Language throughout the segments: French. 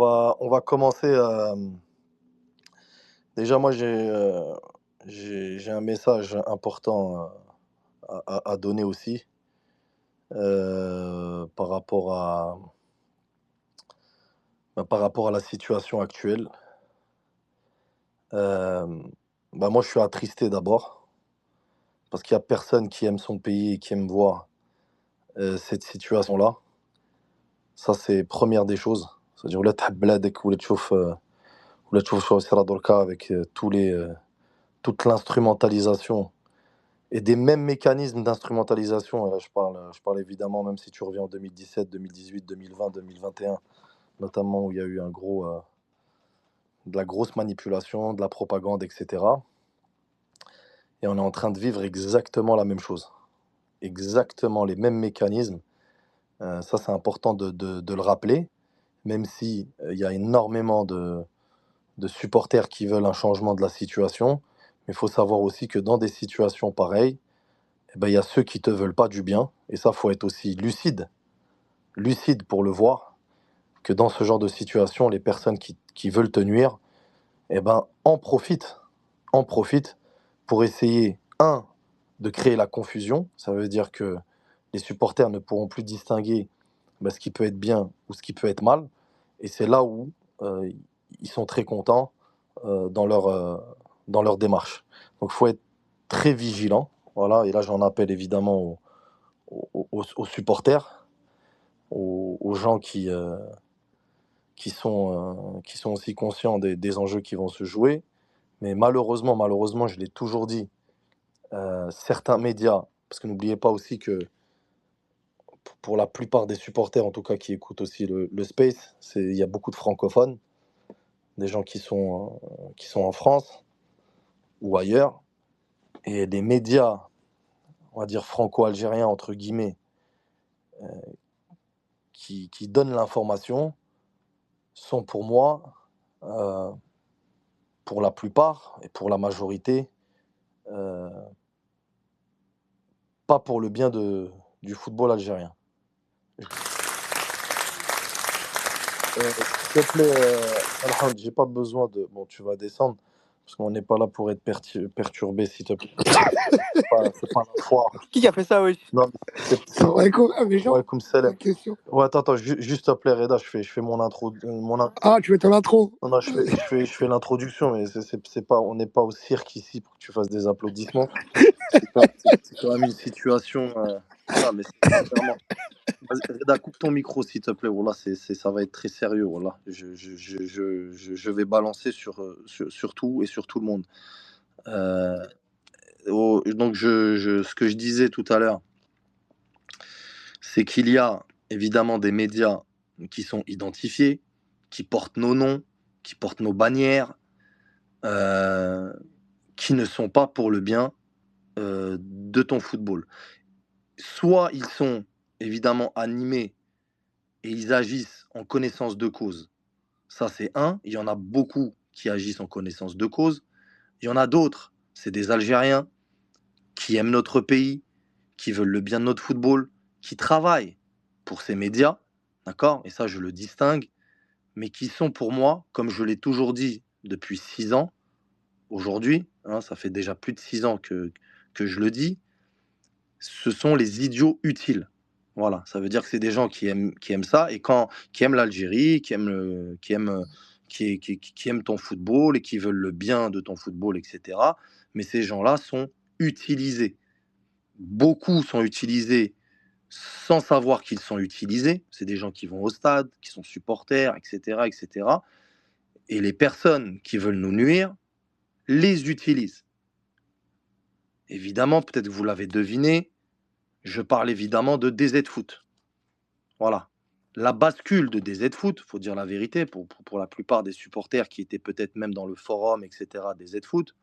on va commencer. Déjà, moi, j'ai un message important à donner aussi par rapport par rapport à la situation actuelle. Euh, Moi, je suis attristé d'abord parce qu'il n'y a personne qui aime son pays et qui aime voir cette situation-là. Ça, c'est première des choses. C'est-à-dire, ولا تحب بلادك ولا تشوف شو يصير دركا avec toute l'instrumentalisation et des mêmes mécanismes d'instrumentalisation. Et là, je parle évidemment, même si tu reviens en 2017, 2018, 2020, 2021, notamment où il y a eu de la grosse manipulation, de la propagande, etc. Et on est en train de vivre exactement la même chose. Exactement les mêmes mécanismes. Ça, c'est important de le rappeler, même si il y a énormément de supporters qui veulent un changement de la situation. Mais il faut savoir aussi que dans des situations pareilles, eh ben, il y a ceux qui te veulent pas du bien. Et ça, faut être aussi lucide pour le voir, que dans ce genre de situation, les personnes qui veulent te nuire, eh ben, en profitent pour essayer, un, de créer la confusion. Ça veut dire que les supporters ne pourront plus distinguer ce qui peut être bien ou ce qui peut être mal. Et c'est là où euh, ils sont très contents dans leur démarche. Donc il faut être très vigilant. Voilà, et là j'en appelle évidemment aux supporters, aux gens qui sont aussi conscients des enjeux qui vont se jouer. Mais malheureusement, je l'ai toujours dit, certains médias, parce que n'oubliez pas aussi que pour la plupart des supporters, en tout cas qui écoutent aussi le Space, il y a beaucoup de francophones, des gens qui sont en France ou ailleurs. Et les médias, on va dire franco-algériens, entre guillemets, qui donnent l'information, sont pour moi, euh, pour la plupart et pour la majorité, euh, pas pour le bien du football algérien. S'il te plaît, Alham, j'ai pas besoin de. Bon, tu vas descendre, parce qu'on n'est pas là pour être perturbé, s'il te plaît. C'est pas la foire. Qui a fait ça, oui? Non, Salam alaikum, mes gens. ouais, comme salam. Une question. Ouais, attends, juste te plaît, Reda, je fais mon intro. Ah, tu veux ton intro? Non, je fais l'introduction, mais c'est pas, on n'est pas au cirque ici pour que tu fasses des applaudissements. C'est quand même une situation. Voilà, mais c'est clairement. Vas-y, Reda, coupe ton micro, s'il te plaît. Voilà, ça va être très sérieux. Voilà. Je vais balancer sur tout et sur tout le monde. Donc, ce que je disais tout à l'heure, c'est qu'il y a évidemment des médias qui sont identifiés, qui portent nos noms, qui portent nos bannières, euh, qui ne sont pas pour le bien de ton football. Soit ils sont évidemment animés et ils agissent en connaissance de cause. Ça, c'est un. Il y en a beaucoup qui agissent en connaissance de cause. Il y en a d'autres, c'est des Algériens qui aiment notre pays, qui veulent le bien de notre football, qui travaillent pour ces médias, d'accord? Et ça, je le distingue, mais qui sont pour moi, comme je l'ai toujours dit depuis 6 ans, aujourd'hui, hein, ça fait déjà plus de 6 ans que je le dis, ce sont les idiots utiles. Voilà, ça veut dire que c'est des gens qui aiment ça et qui aiment l'Algérie, qui aiment ton football et qui veulent le bien de ton football, etc. Mais ces gens-là sont utilisés. Beaucoup sont utilisés sans savoir qu'ils sont utilisés. C'est des gens qui vont au stade, qui sont supporters, etc., etc. Et les personnes qui veulent nous nuire les utilisent. Évidemment, peut-être que vous l'avez deviné, je parle évidemment de DZ Foot. Voilà. La bascule de DZ Foot, faut dire la vérité, pour la plupart des supporters qui étaient peut-être même dans le forum, etc., DZ Foot,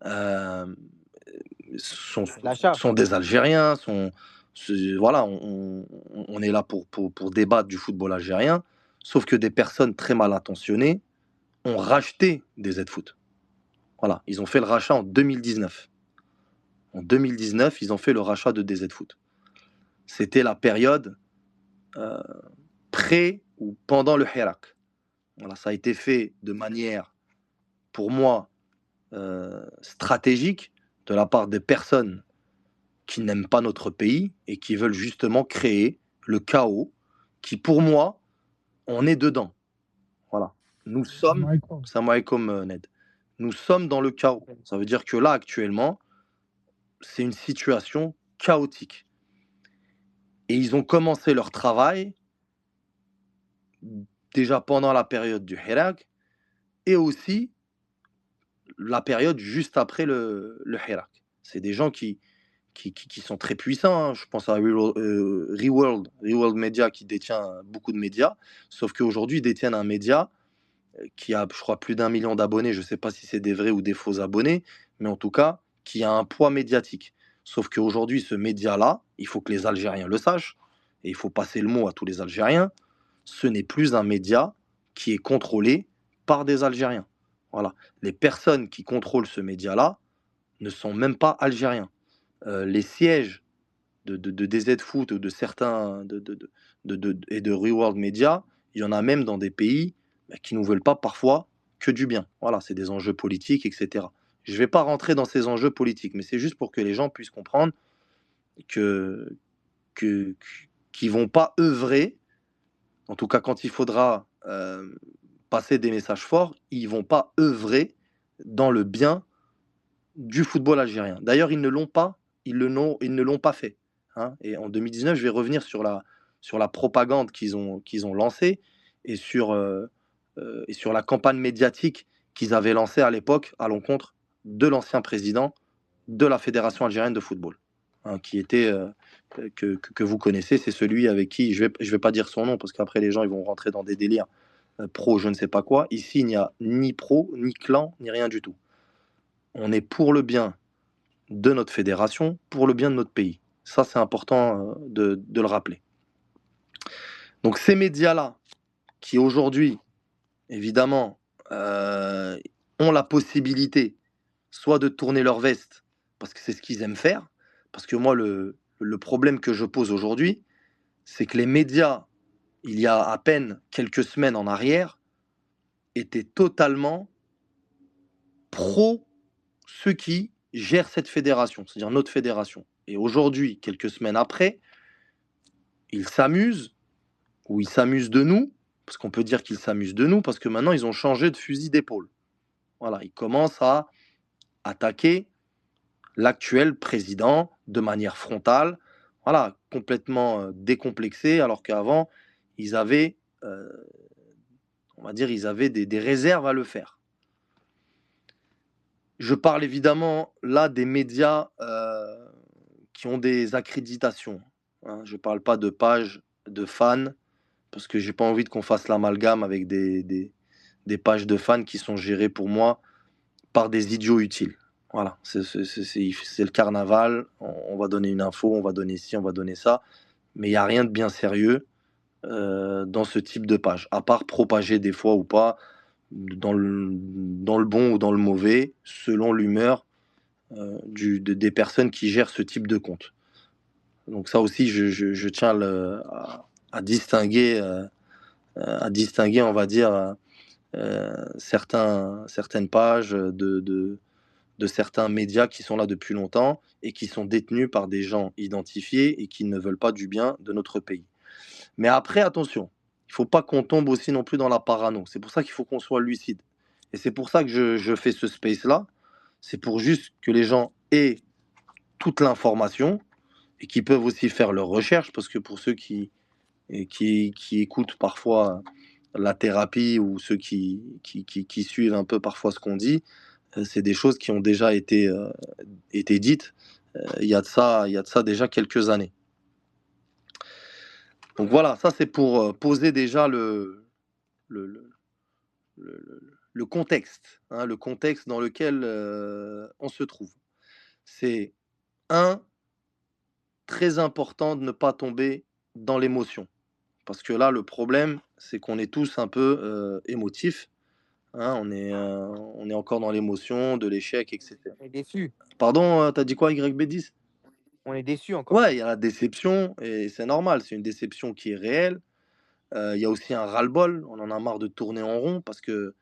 euh, sont des Algériens, voilà, on est là pour débattre du football algérien, sauf que des personnes très mal intentionnées ont racheté DZ Foot. Voilà, ils ont fait le rachat en 2019. En 2019, ils ont fait le rachat de DZ Foot. C'était la période ou pendant le Hirak. Voilà, ça a été fait de manière, pour moi, stratégique de la part des personnes qui n'aiment pas notre pays et qui veulent justement créer le chaos qui, pour moi, on est dedans. Voilà. Nous sommes, salam alaikum, Ned. Nous sommes dans le chaos. Ça veut dire que là, actuellement, c'est une situation chaotique. Et ils ont commencé leur travail déjà pendant la période du Hirak et aussi la période juste après le Hirak. C'est des gens qui sont très puissants, hein. Je pense à Reworld Media qui détient beaucoup de médias, sauf qu'aujourd'hui, ils détiennent un média qui a, je crois, plus d'1 million d'abonnés. Je ne sais pas si c'est des vrais ou des faux abonnés, mais en tout cas, qui a un poids médiatique. Sauf qu'aujourd'hui, ce média-là, il faut que les Algériens le sachent, et il faut passer le mot à tous les Algériens, ce n'est plus un média qui est contrôlé par des Algériens. Voilà. Les personnes qui contrôlent ce média-là ne sont même pas algériens. Les sièges de DZ Foot ou de certains et de Reworld Media, il y en a même dans des pays qui ne nous veulent pas parfois que du bien. Voilà, c'est des enjeux politiques, etc. Je ne vais pas rentrer dans ces enjeux politiques, mais c'est juste pour que les gens puissent comprendre que, qu'ils ne vont pas œuvrer, en tout cas quand il faudra passer des messages forts, ils ne vont pas œuvrer dans le bien du football algérien. D'ailleurs, ils ne l'ont pas, ils ne l'ont pas fait, hein. Et en 2019, je vais revenir sur la propagande qu'ils ont lancée et sur la campagne médiatique qu'ils avaient lancée à l'époque à l'encontre de l'ancien président de la Fédération algérienne de football, hein, qui était, que vous connaissez, c'est celui avec qui, je vais pas dire son nom parce qu'après les gens ils vont rentrer dans des délires pro, je ne sais pas quoi. Ici, il n'y a ni pro, ni clan, ni rien du tout. On est pour le bien de notre fédération, pour le bien de notre pays. Ça, c'est important de le rappeler. Donc ces médias-là, qui aujourd'hui, évidemment, ont la possibilité soit de tourner leur veste, parce que c'est ce qu'ils aiment faire, parce que moi, le problème que je pose aujourd'hui, c'est que les médias, il y a à peine quelques semaines en arrière, étaient totalement pro ceux qui gèrent cette fédération, c'est-à-dire notre fédération. Et aujourd'hui, quelques semaines après, ils s'amusent, ou ils s'amusent de nous, parce qu'on peut dire qu'ils s'amusent de nous, parce que maintenant, ils ont changé de fusil d'épaule. Voilà, ils commencent à attaquer l'actuel président de manière frontale, voilà, complètement décomplexé, alors qu'avant, ils avaient, on va dire, ils avaient des réserves à le faire. Je parle évidemment là des médias qui ont des accréditations, hein. Je ne parle pas de pages de fans, parce que j'ai pas envie qu'on fasse l'amalgame avec des pages de fans qui sont gérées pour moi par des idiots utiles. Voilà, c'est le carnaval, on va donner une info, on va donner ci, on va donner ça, mais il n'y a rien de bien sérieux dans ce type de page, à part propager des fois ou pas, dans le bon ou dans le mauvais, selon l'humeur des personnes qui gèrent ce type de compte. Donc ça aussi, je tiens à distinguer, on va dire, certaines pages de certains médias qui sont là depuis longtemps et qui sont détenus par des gens identifiés et qui ne veulent pas du bien de notre pays. Mais après, attention, il ne faut pas qu'on tombe aussi non plus dans la parano. C'est pour ça qu'il faut qu'on soit lucide. Et c'est pour ça que je fais ce space-là. C'est pour juste que les gens aient toute l'information et qui peuvent aussi faire leurs recherches, parce que pour ceux qui écoutent parfois la thérapie ou ceux qui suivent un peu parfois ce qu'on dit, c'est des choses qui ont déjà été dites il y a de ça déjà quelques années. Donc voilà, ça c'est pour poser déjà le, le, le contexte, hein, le contexte dans lequel on se trouve. C'est très important de ne pas tomber dans l'émotion. Parce que là, le problème, c'est qu'on est tous un peu émotifs, hein, on est encore dans l'émotion, de l'échec, etc. On est déçu. Pardon, t'as dit quoi, YB10? On est déçu encore. Ouais, il y a la déception, et c'est normal, c'est une déception qui est réelle. Il y a aussi un ras-le-bol, on en a marre de tourner en rond parce que,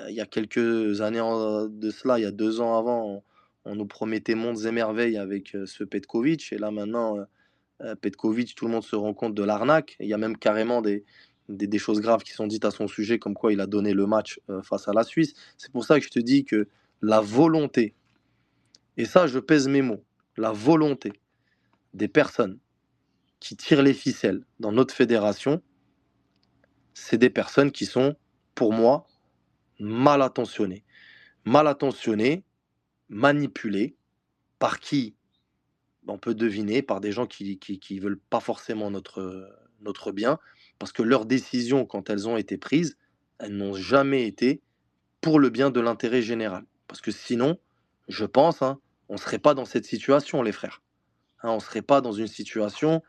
il y a quelques années de cela, il y a 2 ans avant, on nous promettait monts et merveilles avec, ce Petkovic et là maintenant, Petkovic, tout le monde se rend compte de l'arnaque. Il y a même carrément des choses graves qui sont dites à son sujet, comme quoi il a donné le match face à la Suisse. C'est pour ça que je te dis que la volonté, et ça je pèse mes mots, la volonté des personnes qui tirent les ficelles dans notre fédération, c'est des personnes qui sont, pour moi, mal intentionnées. Mal intentionnées, manipulées, par qui on peut deviner, par des gens qui veulent pas forcément notre bien, parce que leurs décisions, quand elles ont été prises, elles n'ont jamais été pour le bien de l'intérêt général. Parce que sinon, je pense, hein, on ne serait pas dans cette situation, les frères. Hein, on ne serait pas dans une situation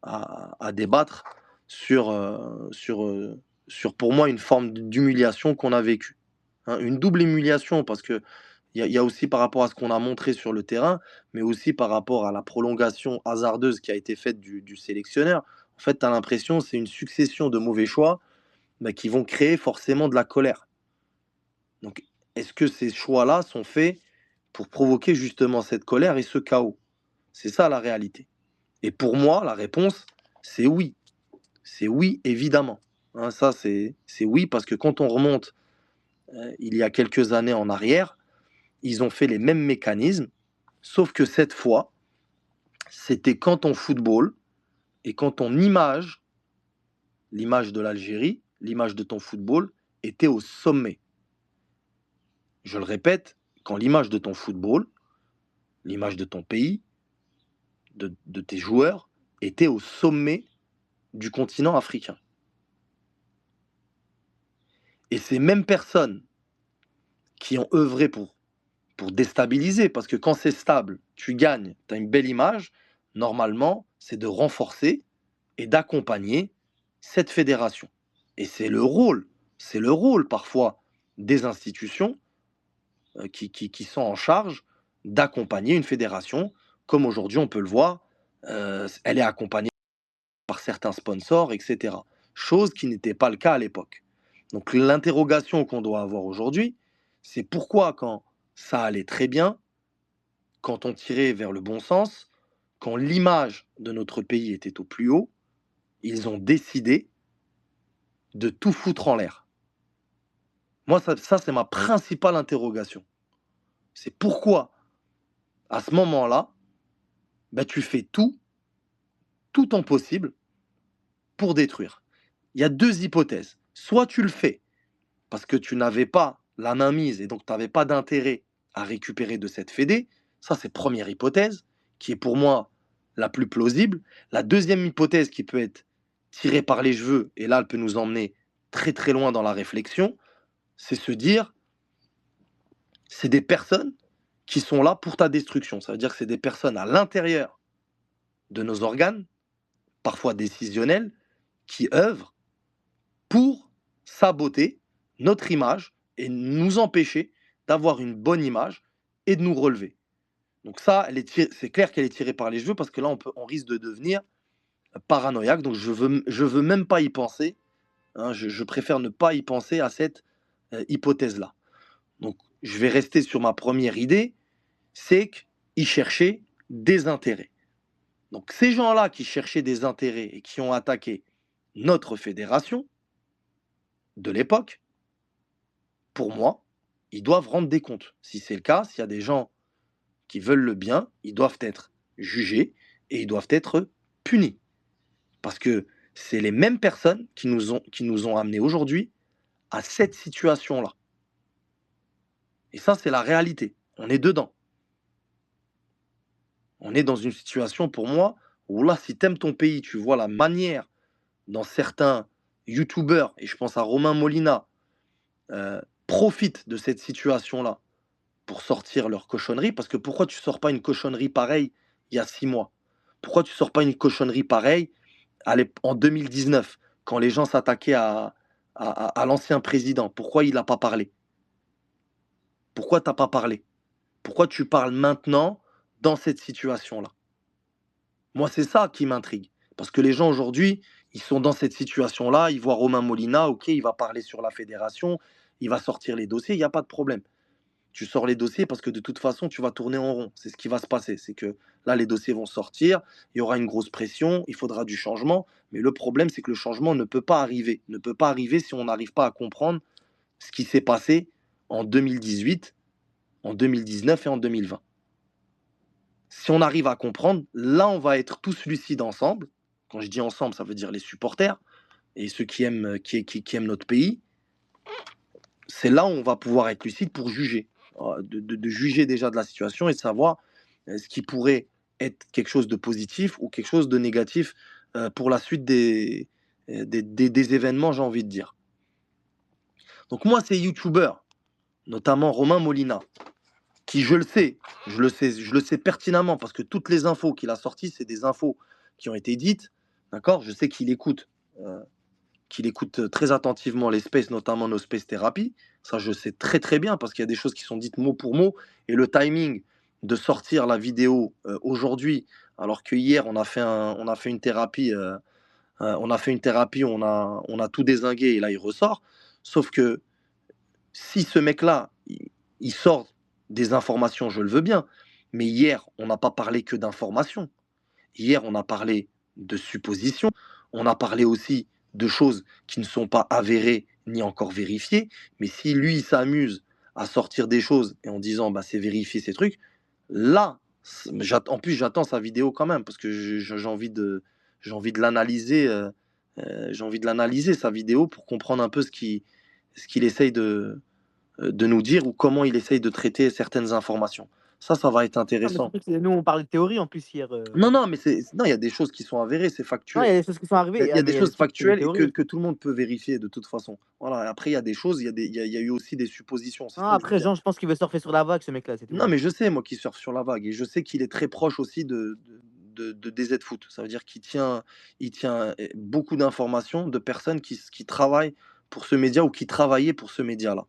à débattre sur, sur, pour moi, une forme d'humiliation qu'on a vécue. Hein, une double humiliation, parce que il y a aussi par rapport à ce qu'on a montré sur le terrain, mais aussi par rapport à la prolongation hasardeuse qui a été faite du sélectionneur. En fait, tu as l'impression que c'est une succession de mauvais choix bah, qui vont créer forcément de la colère. Donc, est-ce que ces choix-là sont faits pour provoquer justement cette colère et ce chaos? C'est ça la réalité. Et pour moi, la réponse, c'est oui. C'est oui, évidemment. Hein, ça, c'est oui, parce que quand on remonte il y a quelques années en arrière, ils ont fait les mêmes mécanismes, sauf que cette fois, c'était quand ton football et quand ton image, l'image de l'Algérie, l'image de ton football, était au sommet. Je le répète, quand l'image de ton football, l'image de ton pays, de tes joueurs, était au sommet du continent africain. Et ces mêmes personnes qui ont œuvré pour déstabiliser, parce que quand c'est stable, tu gagnes, tu as une belle image, normalement, c'est de renforcer et d'accompagner cette fédération. Et c'est le rôle parfois des institutions qui sont en charge d'accompagner une fédération, comme aujourd'hui on peut le voir, elle est accompagnée par certains sponsors, etc. Chose qui n'était pas le cas à l'époque. Donc l'interrogation qu'on doit avoir aujourd'hui, c'est pourquoi quand ça allait très bien, quand on tirait vers le bon sens, quand l'image de notre pays était au plus haut, ils ont décidé de tout foutre en l'air. Moi, ça c'est ma principale interrogation. C'est pourquoi, à ce moment-là, bah, tu fais tout ton possible pour détruire. Il y a deux hypothèses. Soit tu le fais parce que tu n'avais pas la main mise et donc tu n'avais pas d'intérêt à récupérer de cette fédé. Ça, c'est première hypothèse, qui est pour moi la plus plausible. La deuxième hypothèse qui peut être tirée par les cheveux, et là, elle peut nous emmener très très loin dans la réflexion, c'est se dire, c'est des personnes qui sont là pour ta destruction. Ça veut dire que c'est des personnes à l'intérieur de nos organes, parfois décisionnels, qui œuvrent pour saboter notre image et nous empêcher d'avoir une bonne image et de nous relever. Donc ça, c'est clair qu'elle est tirée par les cheveux parce que là, on risque de devenir paranoïaque. Donc je veux même pas y penser. Hein, je préfère ne pas y penser à cette hypothèse-là. Donc je vais rester sur ma première idée, c'est qu'ils cherchaient des intérêts. Donc ces gens-là qui cherchaient des intérêts et qui ont attaqué notre fédération de l'époque, pour moi, ils doivent rendre des comptes. Si c'est le cas, s'il y a des gens qui veulent le bien, ils doivent être jugés et ils doivent être punis. Parce que c'est les mêmes personnes qui nous ont amenés aujourd'hui à cette situation-là. Et ça, c'est la réalité. On est dedans. On est dans une situation, pour moi, où là, si t'aimes ton pays, tu vois la manière dont certains youtubeurs, et je pense à Romain Molina, profitent de cette situation-là pour sortir leur cochonnerie. Parce que pourquoi tu sors pas une cochonnerie pareille il y a 6 mois? Pourquoi tu sors pas une cochonnerie pareille en 2019, quand les gens s'attaquaient à l'ancien président? Pourquoi il n'a pas parlé? Pourquoi tu n'as pas parlé? Pourquoi tu parles maintenant dans cette situation-là? Moi, c'est ça qui m'intrigue. Parce que les gens aujourd'hui, Ils sont dans cette situation-là, ils voient Romain Molina, ok, il va parler sur la fédération, il va sortir les dossiers, il n'y a pas de problème. Tu sors les dossiers parce que de toute façon, tu vas tourner en rond. C'est ce qui va se passer. C'est que là, les dossiers vont sortir, il y aura une grosse pression, il faudra du changement. Mais le problème, c'est que le changement ne peut pas arriver. Ne peut pas arriver si on n'arrive pas à comprendre ce qui s'est passé en 2018, en 2019 et en 2020. Si on arrive à comprendre, là, on va être tous lucides ensemble. Quand je dis ensemble, ça veut dire les supporters et ceux qui aiment notre pays. C'est là où on va pouvoir être lucide pour juger, de juger déjà de la situation et de savoir ce qui pourrait être quelque chose de positif ou quelque chose de négatif pour la suite des événements, j'ai envie de dire. Donc moi, ces youtubeurs, notamment Romain Molina, qui je le sais pertinemment parce que toutes les infos qu'il a sorties, c'est des infos qui ont été dites, d'accord. Je sais qu'il écoute très attentivement les spaces, notamment nos space thérapies. Ça, je sais très très bien parce qu'il y a des choses qui sont dites mot pour mot. Et le timing de sortir la vidéo aujourd'hui, alors que hier on a fait une thérapie, on a tout dézingué et là il ressort. Sauf que si ce mec-là, il sort des informations, je le veux bien. Mais hier, on n'a pas parlé que d'informations. Hier, on a parlé de suppositions, on a parlé aussi de choses qui ne sont pas avérées ni encore vérifiées. Mais si lui, il s'amuse à sortir des choses et en disant bah, c'est vérifié ces trucs, là, en plus, j'attends sa vidéo quand même parce que j'ai envie de l'analyser. J'ai envie de l'analyser sa vidéo pour comprendre un peu ce qu'il essaye de nous dire ou comment il essaye de traiter certaines informations. Ça va être Non, mais intéressant. surtout que nous, on parlait de théorie en plus hier. Non, non, mais non, il y a des choses qui sont avérées, c'est Non, il y factuel. a des choses qui sont arrivées, Il y a des mais il y a des choses trucs, c'est des factuelles et théories que aussi. tout le monde peut vérifier de toute façon. Voilà. Après, il y a des choses, il y a eu aussi des suppositions, c'est Non, ce que je veux après, dire. Jean, je pense qu'il veut surfer sur la vague, ce mec-là, c'est tout. Non, mais je sais, moi, qu'il surfe sur la vague et je sais qu'il est très proche aussi de DZ Foot. Ça veut dire il tient beaucoup d'informations de personnes qui travaillent pour ce média ou qui travaillaient pour ce média-là.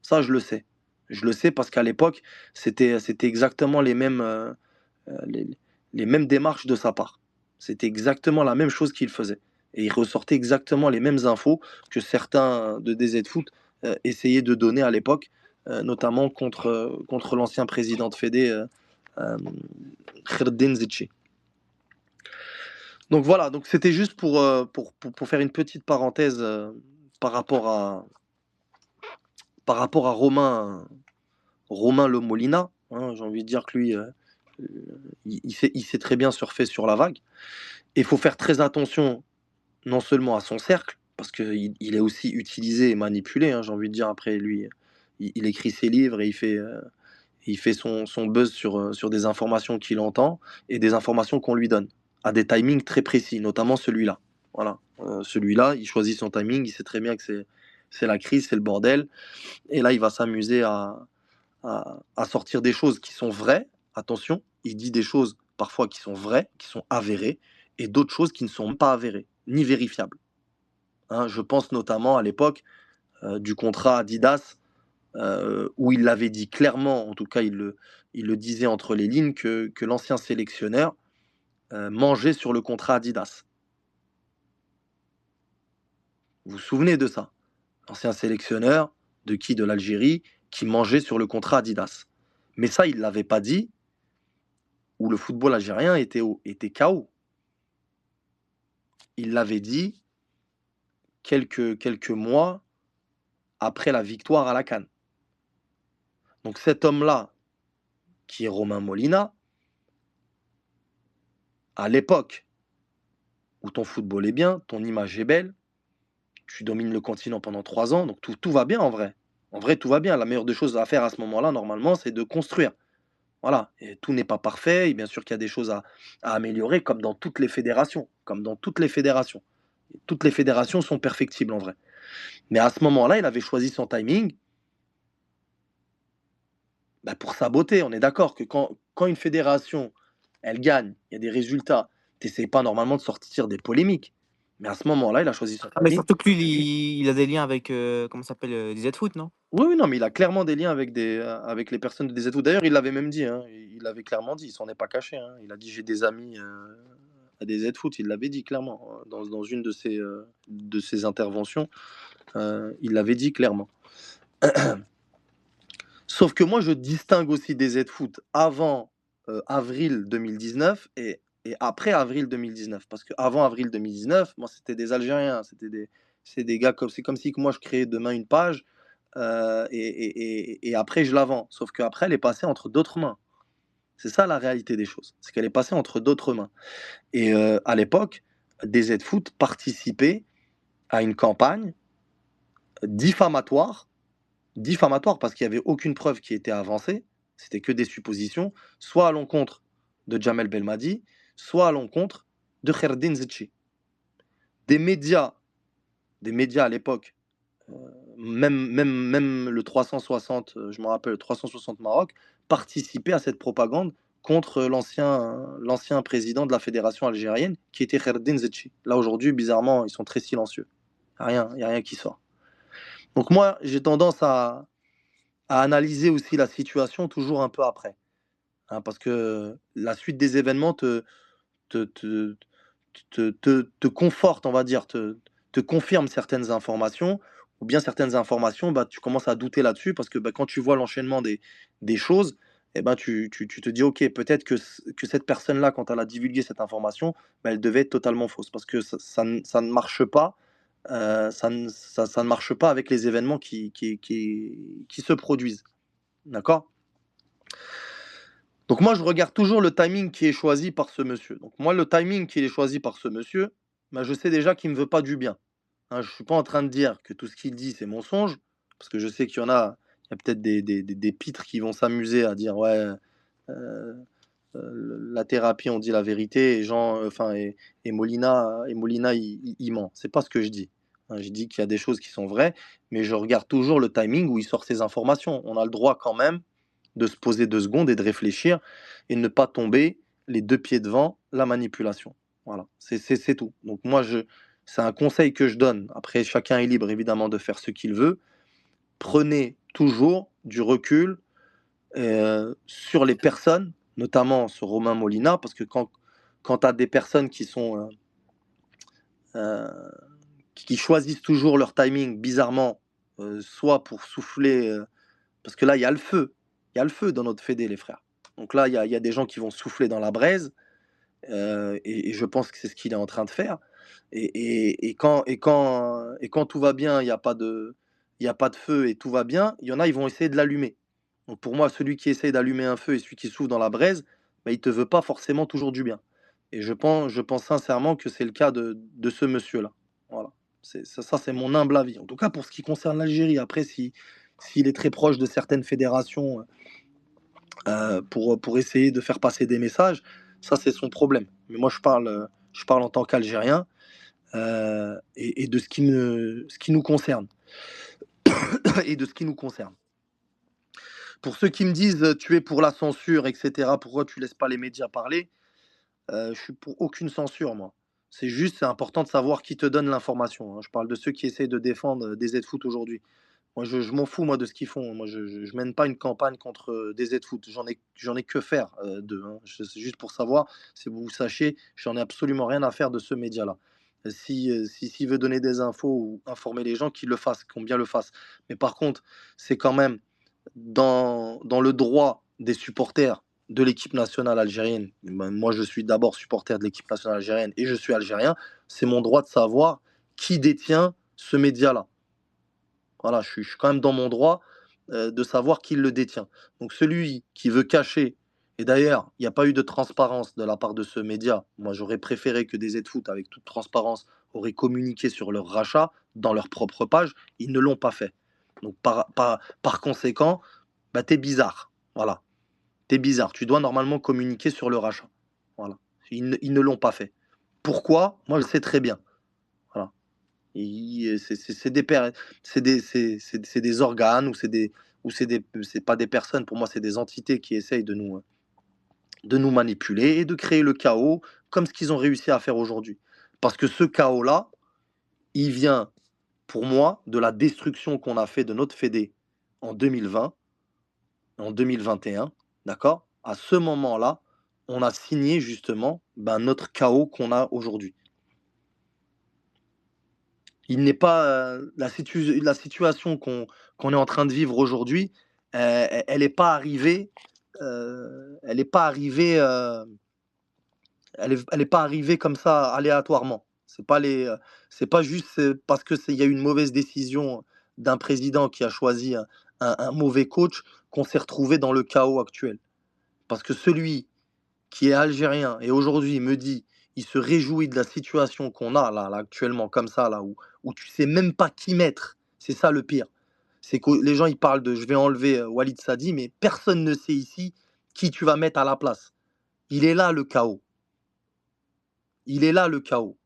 Ça, je le sais. Je le sais parce qu'à l'époque, c'était exactement les, les mêmes démarches de sa part. C'était exactement la même chose qu'il faisait. Et il ressortait exactement les mêmes infos que certains de DZ Foot essayaient de donner à l'époque, notamment contre l'ancien président de Fédé, Kherdin Zetchi. Donc voilà, donc c'était juste pour faire une petite parenthèse par rapport à, Romain Le Molina. Hein, j'ai envie de dire que lui, il sait très bien surfer sur la vague. Et il faut faire très attention non seulement à son cercle, parce qu'il est aussi utilisé et manipulé, hein, j'ai envie de dire, après lui, il écrit ses livres et il fait son buzz sur des informations qu'il entend et des informations qu'on lui donne, à des timings très précis, notamment celui-là. Voilà. Celui-là, il choisit son timing, il sait très bien que c'est la crise, c'est le bordel, et là, il va s'amuser à sortir des choses qui sont vraies, attention, il dit des choses parfois qui sont vraies, qui sont avérées, et d'autres choses qui ne sont pas avérées, ni vérifiables. Hein, je pense notamment à l'époque du contrat Adidas, où il l'avait dit clairement, en tout cas il le disait entre les lignes, que l'ancien sélectionneur mangeait sur le contrat Adidas. Vous vous souvenez de ça? L'ancien sélectionneur, de qui? De l'Algérie, qui mangeait sur le contrat Adidas. Mais ça, il ne l'avait pas dit, où le football algérien était KO. Il l'avait dit quelques mois après la victoire à la CAN. Donc cet homme-là, qui est Romain Molina, à l'époque où ton football est bien, ton image est belle, tu domines le continent pendant 3 ans, donc tout va bien en vrai. En vrai, tout va bien. La meilleure des choses à faire à ce moment-là, normalement, c'est de construire. Voilà, et tout n'est pas parfait, et bien sûr qu'il y a des choses à améliorer, comme dans toutes les fédérations. Comme dans toutes les fédérations. Toutes les fédérations sont perfectibles en vrai. Mais à ce moment-là, il avait choisi son timing pour saboter. On est d'accord que quand une fédération, elle gagne, il y a des résultats, tu n'essayes pas normalement de sortir des polémiques. Mais à ce moment-là, il a choisi son Ah, mais timing. surtout que lui, il a des liens avec, comment ça s'appelle, DZ Foot, non? Oui, oui, non, mais il a clairement des liens avec les personnes de DZ. D'ailleurs, il l'avait même dit, hein, il l'avait clairement dit, il s'en est pas caché. Hein. Il a dit j'ai des amis à DZ Foot, il l'avait dit clairement dans une de ses interventions, il l'avait dit clairement. Sauf que moi, je distingue aussi DZ Foot avant avril 2019 et après avril 2019. Parce qu'avant avril 2019, moi, c'était des Algériens, c'est des gars c'est comme si que moi, je créais demain une page et après, je la vends. Sauf qu'après, elle est passée entre d'autres mains. C'est ça la réalité des choses. C'est qu'elle est passée entre d'autres mains. Et à l'époque, DZ Foot participait à une campagne diffamatoire parce qu'il n'y avait aucune preuve qui était avancée, c'était que des suppositions, soit à l'encontre de Jamel Belmadi, soit à l'encontre de Kherdin Zetchi. Des médias à l'époque, même le 360, je me rappelle, le 360 Maroc, participaient à cette propagande contre l'ancien président de la fédération algérienne, qui était Kherdin Zetchi. Là, aujourd'hui, bizarrement, ils sont très silencieux. Il n'y a rien qui sort. Donc moi, j'ai tendance à analyser aussi la situation toujours un peu après. Hein, parce que la suite des événements te, te, te conforte, on va dire, te confirme certaines informations, ou bien certaines informations, bah, tu commences à douter là-dessus, parce que bah, quand tu vois l'enchaînement des choses, eh ben, tu te dis, ok, peut-être que cette personne-là, quand elle a divulgué cette information, bah, elle devait être totalement fausse, parce que ça ne marche pas. Ça ne marche pas avec les événements qui se produisent. D'accord? Donc moi, je regarde toujours le timing qui est choisi par ce monsieur. Donc moi, le timing qui est choisi par ce monsieur, bah, je sais déjà qu'il ne me veut pas du bien. Hein, je ne suis pas en train de dire que tout ce qu'il dit, c'est mensonge, parce que je sais qu'il y a peut-être des pitres qui vont s'amuser à dire, ouais, la thérapie, on dit la vérité, et Molina, il ment. C'est pas ce que je dis. Hein, je dis qu'il y a des choses qui sont vraies, mais je regarde toujours le timing où il sort ces informations. On a le droit quand même de se poser 2 secondes et de réfléchir et ne pas tomber les 2 pieds devant la manipulation. Voilà, c'est tout. Donc moi, c'est un conseil que je donne. Après, chacun est libre évidemment de faire ce qu'il veut. Prenez toujours du recul sur les personnes, notamment sur Romain Molina, parce que quand tu as des personnes euh, qui choisissent toujours leur timing bizarrement, soit pour souffler, parce que là, il y a le feu. Il y a le feu dans notre fédé, les frères. Donc là, il y a des gens qui vont souffler dans la braise, et je pense que c'est ce qu'il est en train de faire. Et quand tout va bien, il y a pas de feu et tout va bien, il y en a, ils vont essayer de l'allumer. Donc pour moi, celui qui essaye d'allumer un feu et celui qui souffle dans la braise, bah, il te veut pas forcément toujours du bien. Et je pense sincèrement que c'est le cas de ce monsieur-là. Voilà. Ça, c'est mon humble avis. En tout cas, pour ce qui concerne l'Algérie. Après, s'il est très proche de certaines fédérations pour essayer de faire passer des messages, ça, c'est son problème. Mais moi, je parle en tant qu'Algérien et de ce qui nous concerne. Et de ce qui nous concerne. Pour ceux qui me disent tu es pour la censure, etc., pourquoi tu laisses pas les médias parler, je suis pour aucune censure, moi. C'est important de savoir qui te donne l'information. Hein. Je parle de ceux qui essayent de défendre des Z-Foot aujourd'hui. Moi, je m'en fous, moi, de ce qu'ils font. Moi, je mène pas une campagne contre des Z-Foot. J'en ai que faire d'eux. Hein. C'est juste pour savoir, si vous sachiez, j'en ai absolument rien à faire de ce média-là. S'il veut donner des infos ou informer les gens, qu'il le fasse, qu'on bien le fasse. Mais par contre, c'est quand même dans le droit des supporters de l'équipe nationale algérienne. Ben, moi, je suis d'abord supporter de l'équipe nationale algérienne et je suis algérien. C'est mon droit de savoir qui détient ce média-là. Voilà, je suis quand même dans mon droit de savoir qui le détient. Donc celui qui veut cacher, et d'ailleurs, il n'y a pas eu de transparence de la part de ce média. Moi, j'aurais préféré que des Z-Foot, avec toute transparence, auraient communiqué sur leur rachat dans leur propre page. Ils ne l'ont pas fait. Donc par conséquent, bah, t'es bizarre. Voilà, t'es bizarre. Tu dois normalement communiquer sur le rachat. Voilà. Ils ne l'ont pas fait. Pourquoi? Moi, je sais très bien. Voilà. C'est des organes c'est pas des personnes. Pour moi, c'est des entités qui essayent de nous manipuler et de créer le chaos comme ce qu'ils ont réussi à faire aujourd'hui. Parce que ce chaos-là, il vient, pour moi, de la destruction qu'on a fait de notre fédé en 2020, en 2021, d'accord? À ce moment-là, on a signé justement notre chaos qu'on a aujourd'hui. Il n'est pas la situation qu'on est en train de vivre aujourd'hui, elle n'est pas arrivée, elle est pas arrivée, elle est pas arrivée comme ça aléatoirement. C'est pas juste parce que il y a eu une mauvaise décision d'un président qui a choisi un mauvais coach qu'on s'est retrouvé dans le chaos actuel. Parce que celui qui est algérien et aujourd'hui me dit, il se réjouit de la situation qu'on a là actuellement comme ça là où tu sais même pas qui mettre. C'est ça le pire. C'est que les gens ils parlent de je vais enlever Walid Sadi, mais personne ne sait ici qui tu vas mettre à la place. Il est là le chaos. Il est là le chaos.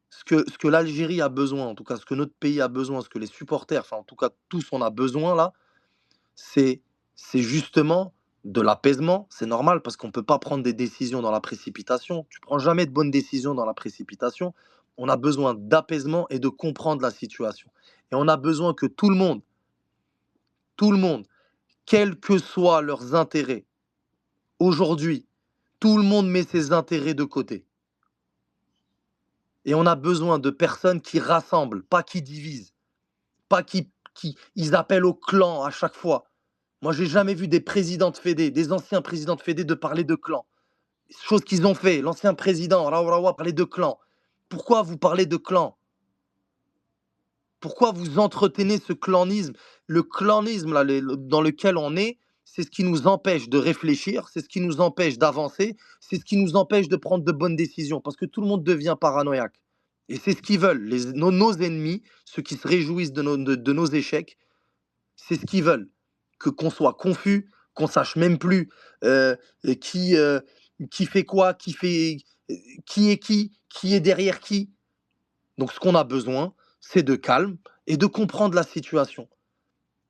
Ce que l'Algérie a besoin, en tout cas ce que notre pays a besoin, ce que les supporters, enfin en tout cas tous on a besoin là, c'est justement de l'apaisement. C'est normal parce qu'on ne peut pas prendre des décisions dans la précipitation. Tu ne prends jamais de bonnes décisions dans la précipitation. On a besoin d'apaisement et de comprendre la situation. Et on a besoin que tout le monde, quels que soient leurs intérêts, aujourd'hui, tout le monde met ses intérêts de côté. Et on a besoin de personnes qui rassemblent, pas qui divisent, pas qui ils appellent au clan à chaque fois. Moi, j'ai jamais vu des présidents de Fédé, des anciens présidents de Fédé de parler de clan. Chose qu'ils ont fait. L'ancien président, Raourawa, parlait de clan. Pourquoi vous parlez de clan? Pourquoi vous entretenez ce clanisme? Le clanisme là, dans lequel on est, c'est ce qui nous empêche de réfléchir, c'est ce qui nous empêche d'avancer, c'est ce qui nous empêche de prendre de bonnes décisions, parce que tout le monde devient paranoïaque. Et c'est ce qu'ils veulent. Nos ennemis, ceux qui se réjouissent de nos échecs, c'est ce qu'ils veulent. Qu'on soit confus, qu'on sache même plus euh, qui, euh, qui fait quoi, qui est derrière qui. Donc ce qu'on a besoin, c'est de calme et de comprendre la situation.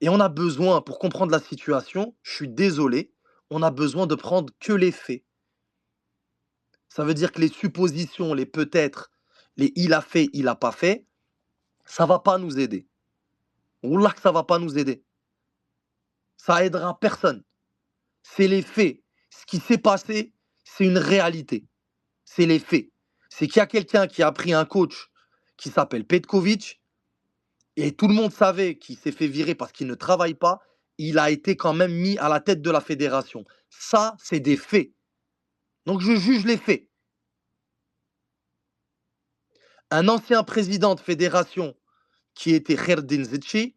Et on a besoin, pour comprendre la situation, je suis désolé, on a besoin de prendre que les faits. Ça veut dire que les suppositions, les peut-être, les il a fait, il a pas fait, ça va pas nous aider. Wallah que ça va pas nous aider. Ça aidera personne. C'est les faits. Ce qui s'est passé, c'est une réalité. C'est les faits. C'est qu'il y a quelqu'un qui a pris un coach qui s'appelle Petkovic, et tout le monde savait qu'il s'est fait virer parce qu'il ne travaille pas. Il a été quand même mis à la tête de la fédération. Ça, c'est des faits. Donc je juge les faits. Un ancien président de fédération qui était Kherdin Zetchi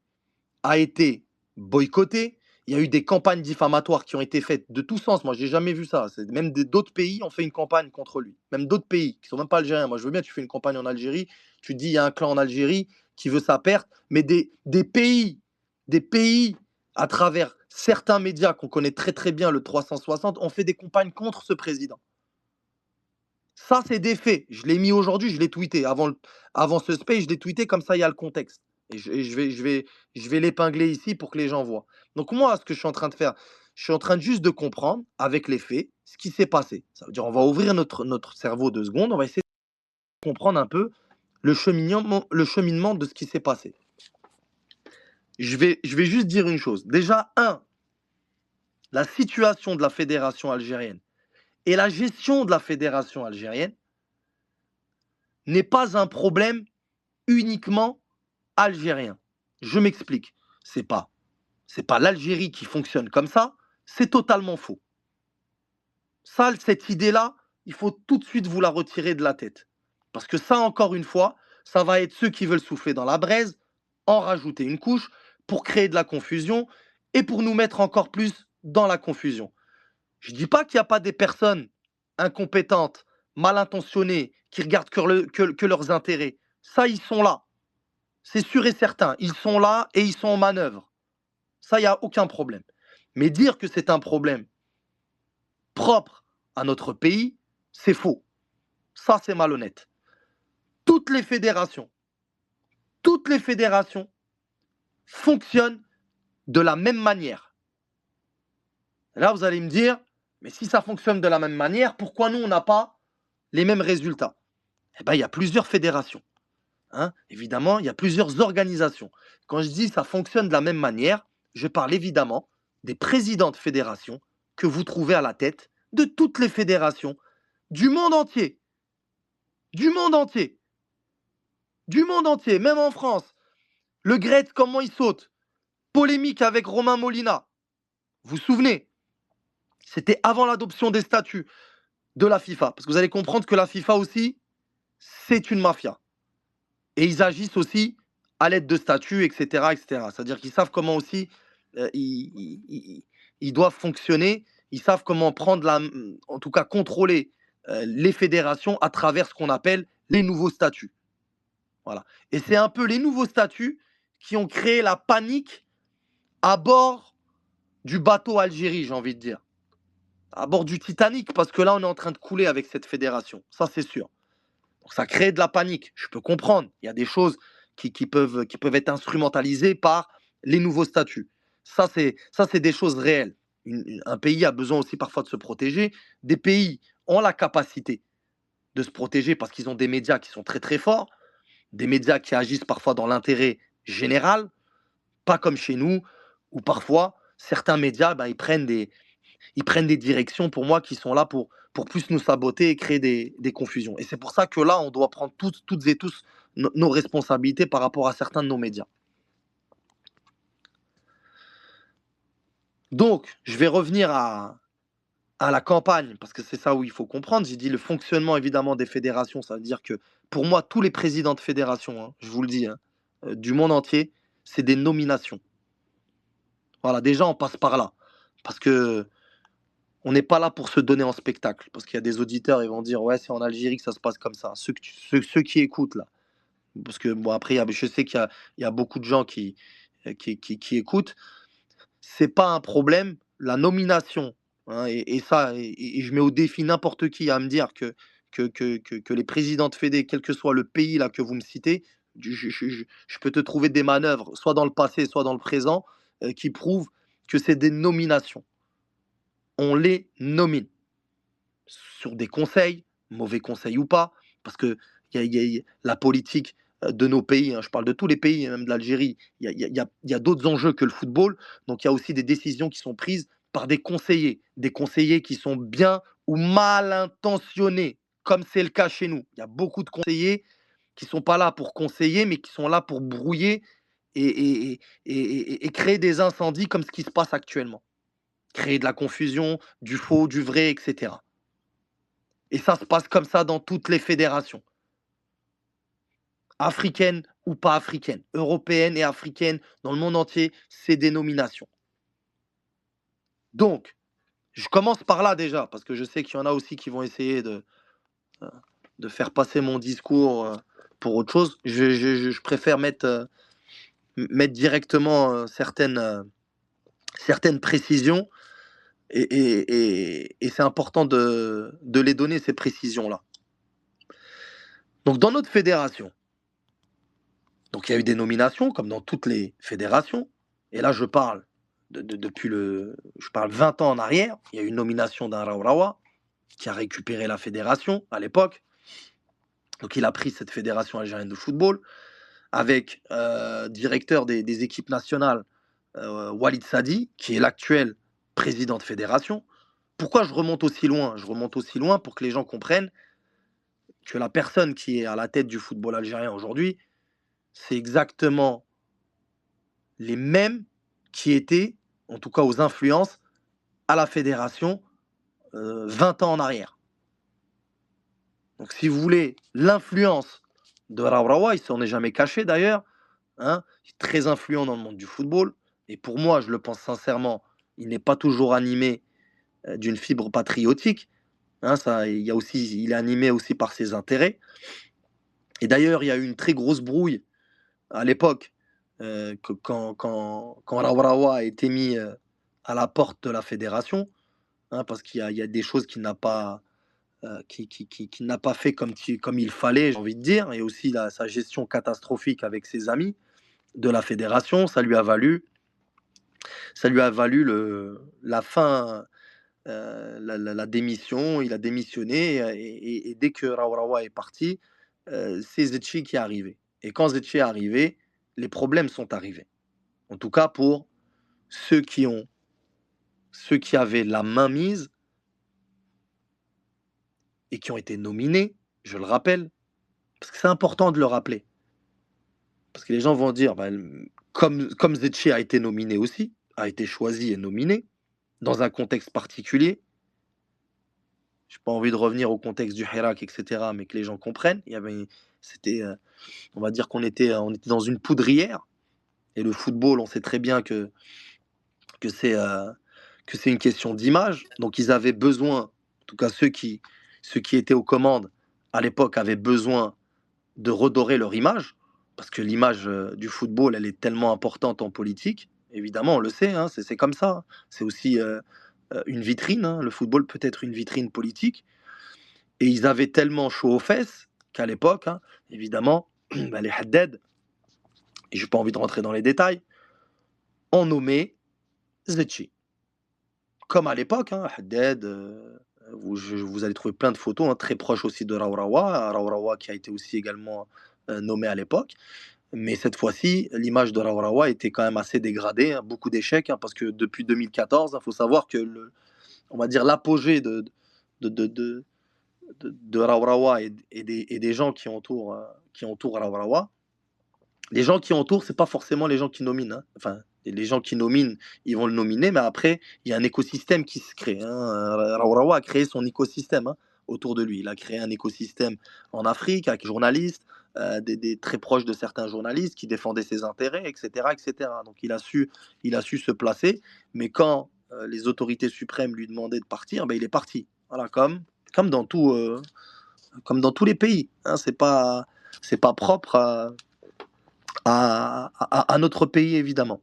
a été boycotté. Il y a eu des campagnes diffamatoires qui ont été faites de tous sens. Moi, j'ai jamais vu ça. Même d'autres pays ont fait une campagne contre lui. Même d'autres pays qui sont même pas algériens. Moi, je veux bien, tu fais une campagne en Algérie. Tu te dis, il y a un clan en Algérie qui veut sa perte. Mais des pays, à travers certains médias qu'on connaît très très bien, le 360, ont fait des campagnes contre ce président. Ça, c'est des faits. Je l'ai mis aujourd'hui, je l'ai tweeté. Avant ce space, je l'ai tweeté, comme ça, il y a le contexte. Et je vais l'épingler ici pour que les gens voient. Donc moi, ce que je suis en train de faire, je suis en train juste de comprendre, avec les faits, ce qui s'est passé. Ça veut dire on va ouvrir notre cerveau 2 secondes, on va essayer de comprendre un peu le cheminement de ce qui s'est passé. Je vais juste dire une chose. Déjà, la situation de la fédération algérienne et la gestion de la fédération algérienne n'est pas un problème uniquement algérien. Je m'explique. C'est pas l'Algérie qui fonctionne comme ça, c'est totalement faux. Ça, cette idée-là, il faut tout de suite vous la retirer de la tête. Parce que ça, encore une fois, ça va être ceux qui veulent souffler dans la braise, en rajouter une couche pour créer de la confusion et pour nous mettre encore plus dans la confusion. Je ne dis pas qu'il n'y a pas des personnes incompétentes, mal intentionnées, qui regardent que leurs intérêts. Ça, ils sont là. C'est sûr et certain. Ils sont là et ils sont en manœuvre. Ça, il n'y a aucun problème. Mais dire que c'est un problème propre à notre pays, c'est faux. Ça, c'est malhonnête. Toutes les fédérations fonctionnent de la même manière. Et là, vous allez me dire, mais si ça fonctionne de la même manière, pourquoi nous, on n'a pas les mêmes résultats? Eh bien, il y a plusieurs fédérations. Évidemment, il y a plusieurs organisations. Quand je dis ça fonctionne de la même manière, je parle évidemment des présidents de fédérations que vous trouvez à la tête de toutes les fédérations du monde entier, du monde entier, du monde entier, même en France. Le Gret, comment il saute? Polémique avec Romain Molina. Vous vous souvenez? C'était avant l'adoption des statuts de la FIFA. Parce que vous allez comprendre que la FIFA aussi, c'est une mafia. Et ils agissent aussi à l'aide de statuts, etc. etc. C'est-à-dire qu'ils savent comment aussi ils doivent fonctionner. Ils savent comment en tout cas contrôler les fédérations à travers ce qu'on appelle les nouveaux statuts. Voilà. Et c'est un peu les nouveaux statuts qui ont créé la panique à bord du bateau Algérie, j'ai envie de dire. À bord du Titanic, parce que là, on est en train de couler avec cette fédération. Ça, c'est sûr. Donc, ça crée de la panique. Je peux comprendre. Il y a des choses qui peuvent être instrumentalisées par les nouveaux statuts. Ça, c'est des choses réelles. Un pays a besoin aussi parfois de se protéger. Des pays ont la capacité de se protéger parce qu'ils ont des médias qui sont très très forts, des médias qui agissent parfois dans l'intérêt général, pas comme chez nous, où parfois certains médias, ils prennent des directions pour moi qui sont là pour plus nous saboter et créer des confusions. Et c'est pour ça que là, on doit prendre toutes et tous nos responsabilités par rapport à certains de nos médias. Donc, je vais revenir à la campagne, parce que c'est ça où il faut comprendre. J'ai dit le fonctionnement évidemment des fédérations, ça veut dire que pour moi, tous les présidents de fédération, hein, je vous le dis, hein, du monde entier, c'est des nominations. Voilà, déjà, on passe par là. Parce que on n'est pas là pour se donner en spectacle. Parce qu'il y a des auditeurs, ils vont dire, ouais, c'est en Algérie que ça se passe comme ça. Ceux qui écoutent, là. Parce que, bon, après, je sais qu'il y a beaucoup de gens qui écoutent. C'est pas un problème. La nomination, hein, et ça, et je mets au défi n'importe qui à me dire que les présidents de Fédé, quel que soit le pays là que vous me citez, je peux te trouver des manœuvres, soit dans le passé, soit dans le présent, qui prouvent que c'est des nominations. On les nomine sur des conseils, mauvais conseils ou pas, parce que y a la politique de nos pays, hein, je parle de tous les pays, même de l'Algérie, il y a d'autres enjeux que le football, donc il y a aussi des décisions qui sont prises par des conseillers qui sont bien ou mal intentionnés, comme c'est le cas chez nous. Il y a beaucoup de conseillers qui ne sont pas là pour conseiller, mais qui sont là pour brouiller et créer des incendies comme ce qui se passe actuellement. Créer de la confusion, du faux, du vrai, etc. Et ça se passe comme ça dans toutes les fédérations, africaines ou pas africaines, européennes et africaines, dans le monde entier, c'est des nominations. Donc, je commence par là déjà, parce que je sais qu'il y en a aussi qui vont essayer de faire passer mon discours pour autre chose. Je préfère mettre directement certaines précisions, et c'est important de les donner, ces précisions-là. Donc, dans notre fédération, donc il y a eu des nominations, comme dans toutes les fédérations. Et là, je parle je parle 20 ans en arrière. Il y a eu une nomination d'un Raourawa qui a récupéré la fédération à l'époque. Donc il a pris cette fédération algérienne de football avec directeur des équipes nationales Walid Sadi, qui est l'actuel président de fédération. Pourquoi je remonte aussi loin? Je remonte aussi loin pour que les gens comprennent que la personne qui est à la tête du football algérien aujourd'hui, c'est exactement les mêmes qui étaient, en tout cas aux influences, à la fédération 20 ans en arrière. Donc si vous voulez, l'influence de Raourawa, il s'en est jamais caché d'ailleurs, hein, il est très influent dans le monde du football, et pour moi, je le pense sincèrement, il n'est pas toujours animé d'une fibre patriotique, hein, il est animé aussi par ses intérêts. Et d'ailleurs, il y a eu une très grosse brouille à l'époque, quand Raourawa a été mis à la porte de la fédération, hein, parce qu'il y a des choses qu'il n'a pas, qu'il n'a pas fait comme il fallait, j'ai envie de dire, et aussi sa gestion catastrophique avec ses amis de la fédération, ça lui a valu la fin, la démission. Il a démissionné, et dès que Raourawa est parti, c'est Zetchi qui est arrivé. Et quand Zetchi est arrivé, les problèmes sont arrivés. En tout cas pour ceux qui, ceux qui avaient la main mise et qui ont été nominés, je le rappelle, parce que c'est important de le rappeler. Parce que les gens vont dire, bah, comme Zetché a été nominé aussi, a été choisi et nominé, dans un contexte particulier, j'ai pas envie de revenir au contexte du Hirak, etc., mais que les gens comprennent. C'était, on va dire on était dans une poudrière, et le football, on sait très bien que c'est euh, que c'est une question d'image. Donc ils avaient besoin, en tout cas ceux qui étaient aux commandes à l'époque avaient besoin de redorer leur image, parce que l'image du football, elle est tellement importante en politique. Évidemment, on le sait, hein, c'est comme ça. C'est aussi une vitrine. Hein. Le football peut être une vitrine politique. Et ils avaient tellement chaud aux fesses qu'à l'époque, hein, évidemment, bah, les Haddad, et j'ai pas envie de rentrer dans les détails, ont nommé Zetchi. Comme à l'époque, hein, Haddad, vous allez trouver plein de photos, hein, très proches aussi de Rawrawa, Rawrawa qui a été aussi également nommé à l'époque. Mais cette fois-ci, l'image de Rawrawa était quand même assez dégradée, hein, beaucoup d'échecs, hein, parce que depuis 2014, il faut savoir que on va dire l'apogée de, de, de, de Rawrawa et des gens qui entourent Rawrawa. Les gens qui entourent, c'est pas forcément les gens qui nominent. Hein. Enfin, les gens qui nominent, ils vont le nominer, mais après, il y a un écosystème qui se crée. Hein. Rawrawa a créé son écosystème hein, autour de lui. Il a créé un écosystème en Afrique avec des journalistes, des très proches de certains journalistes qui défendaient ses intérêts, etc., etc. Donc il a su se placer, mais quand les autorités suprêmes lui demandaient de partir, ben, il est parti. Voilà, comme comme dans tous les pays. Hein. C'est pas propre à notre pays, évidemment.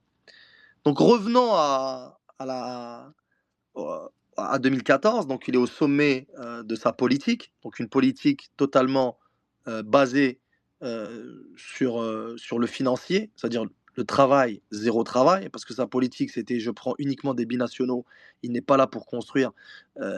Donc revenons à 2014, donc il est au sommet de sa politique, donc une politique totalement basée sur le financier, c'est-à-dire le travail, zéro travail, parce que sa politique c'était je prends uniquement des binationaux, il n'est pas là pour construire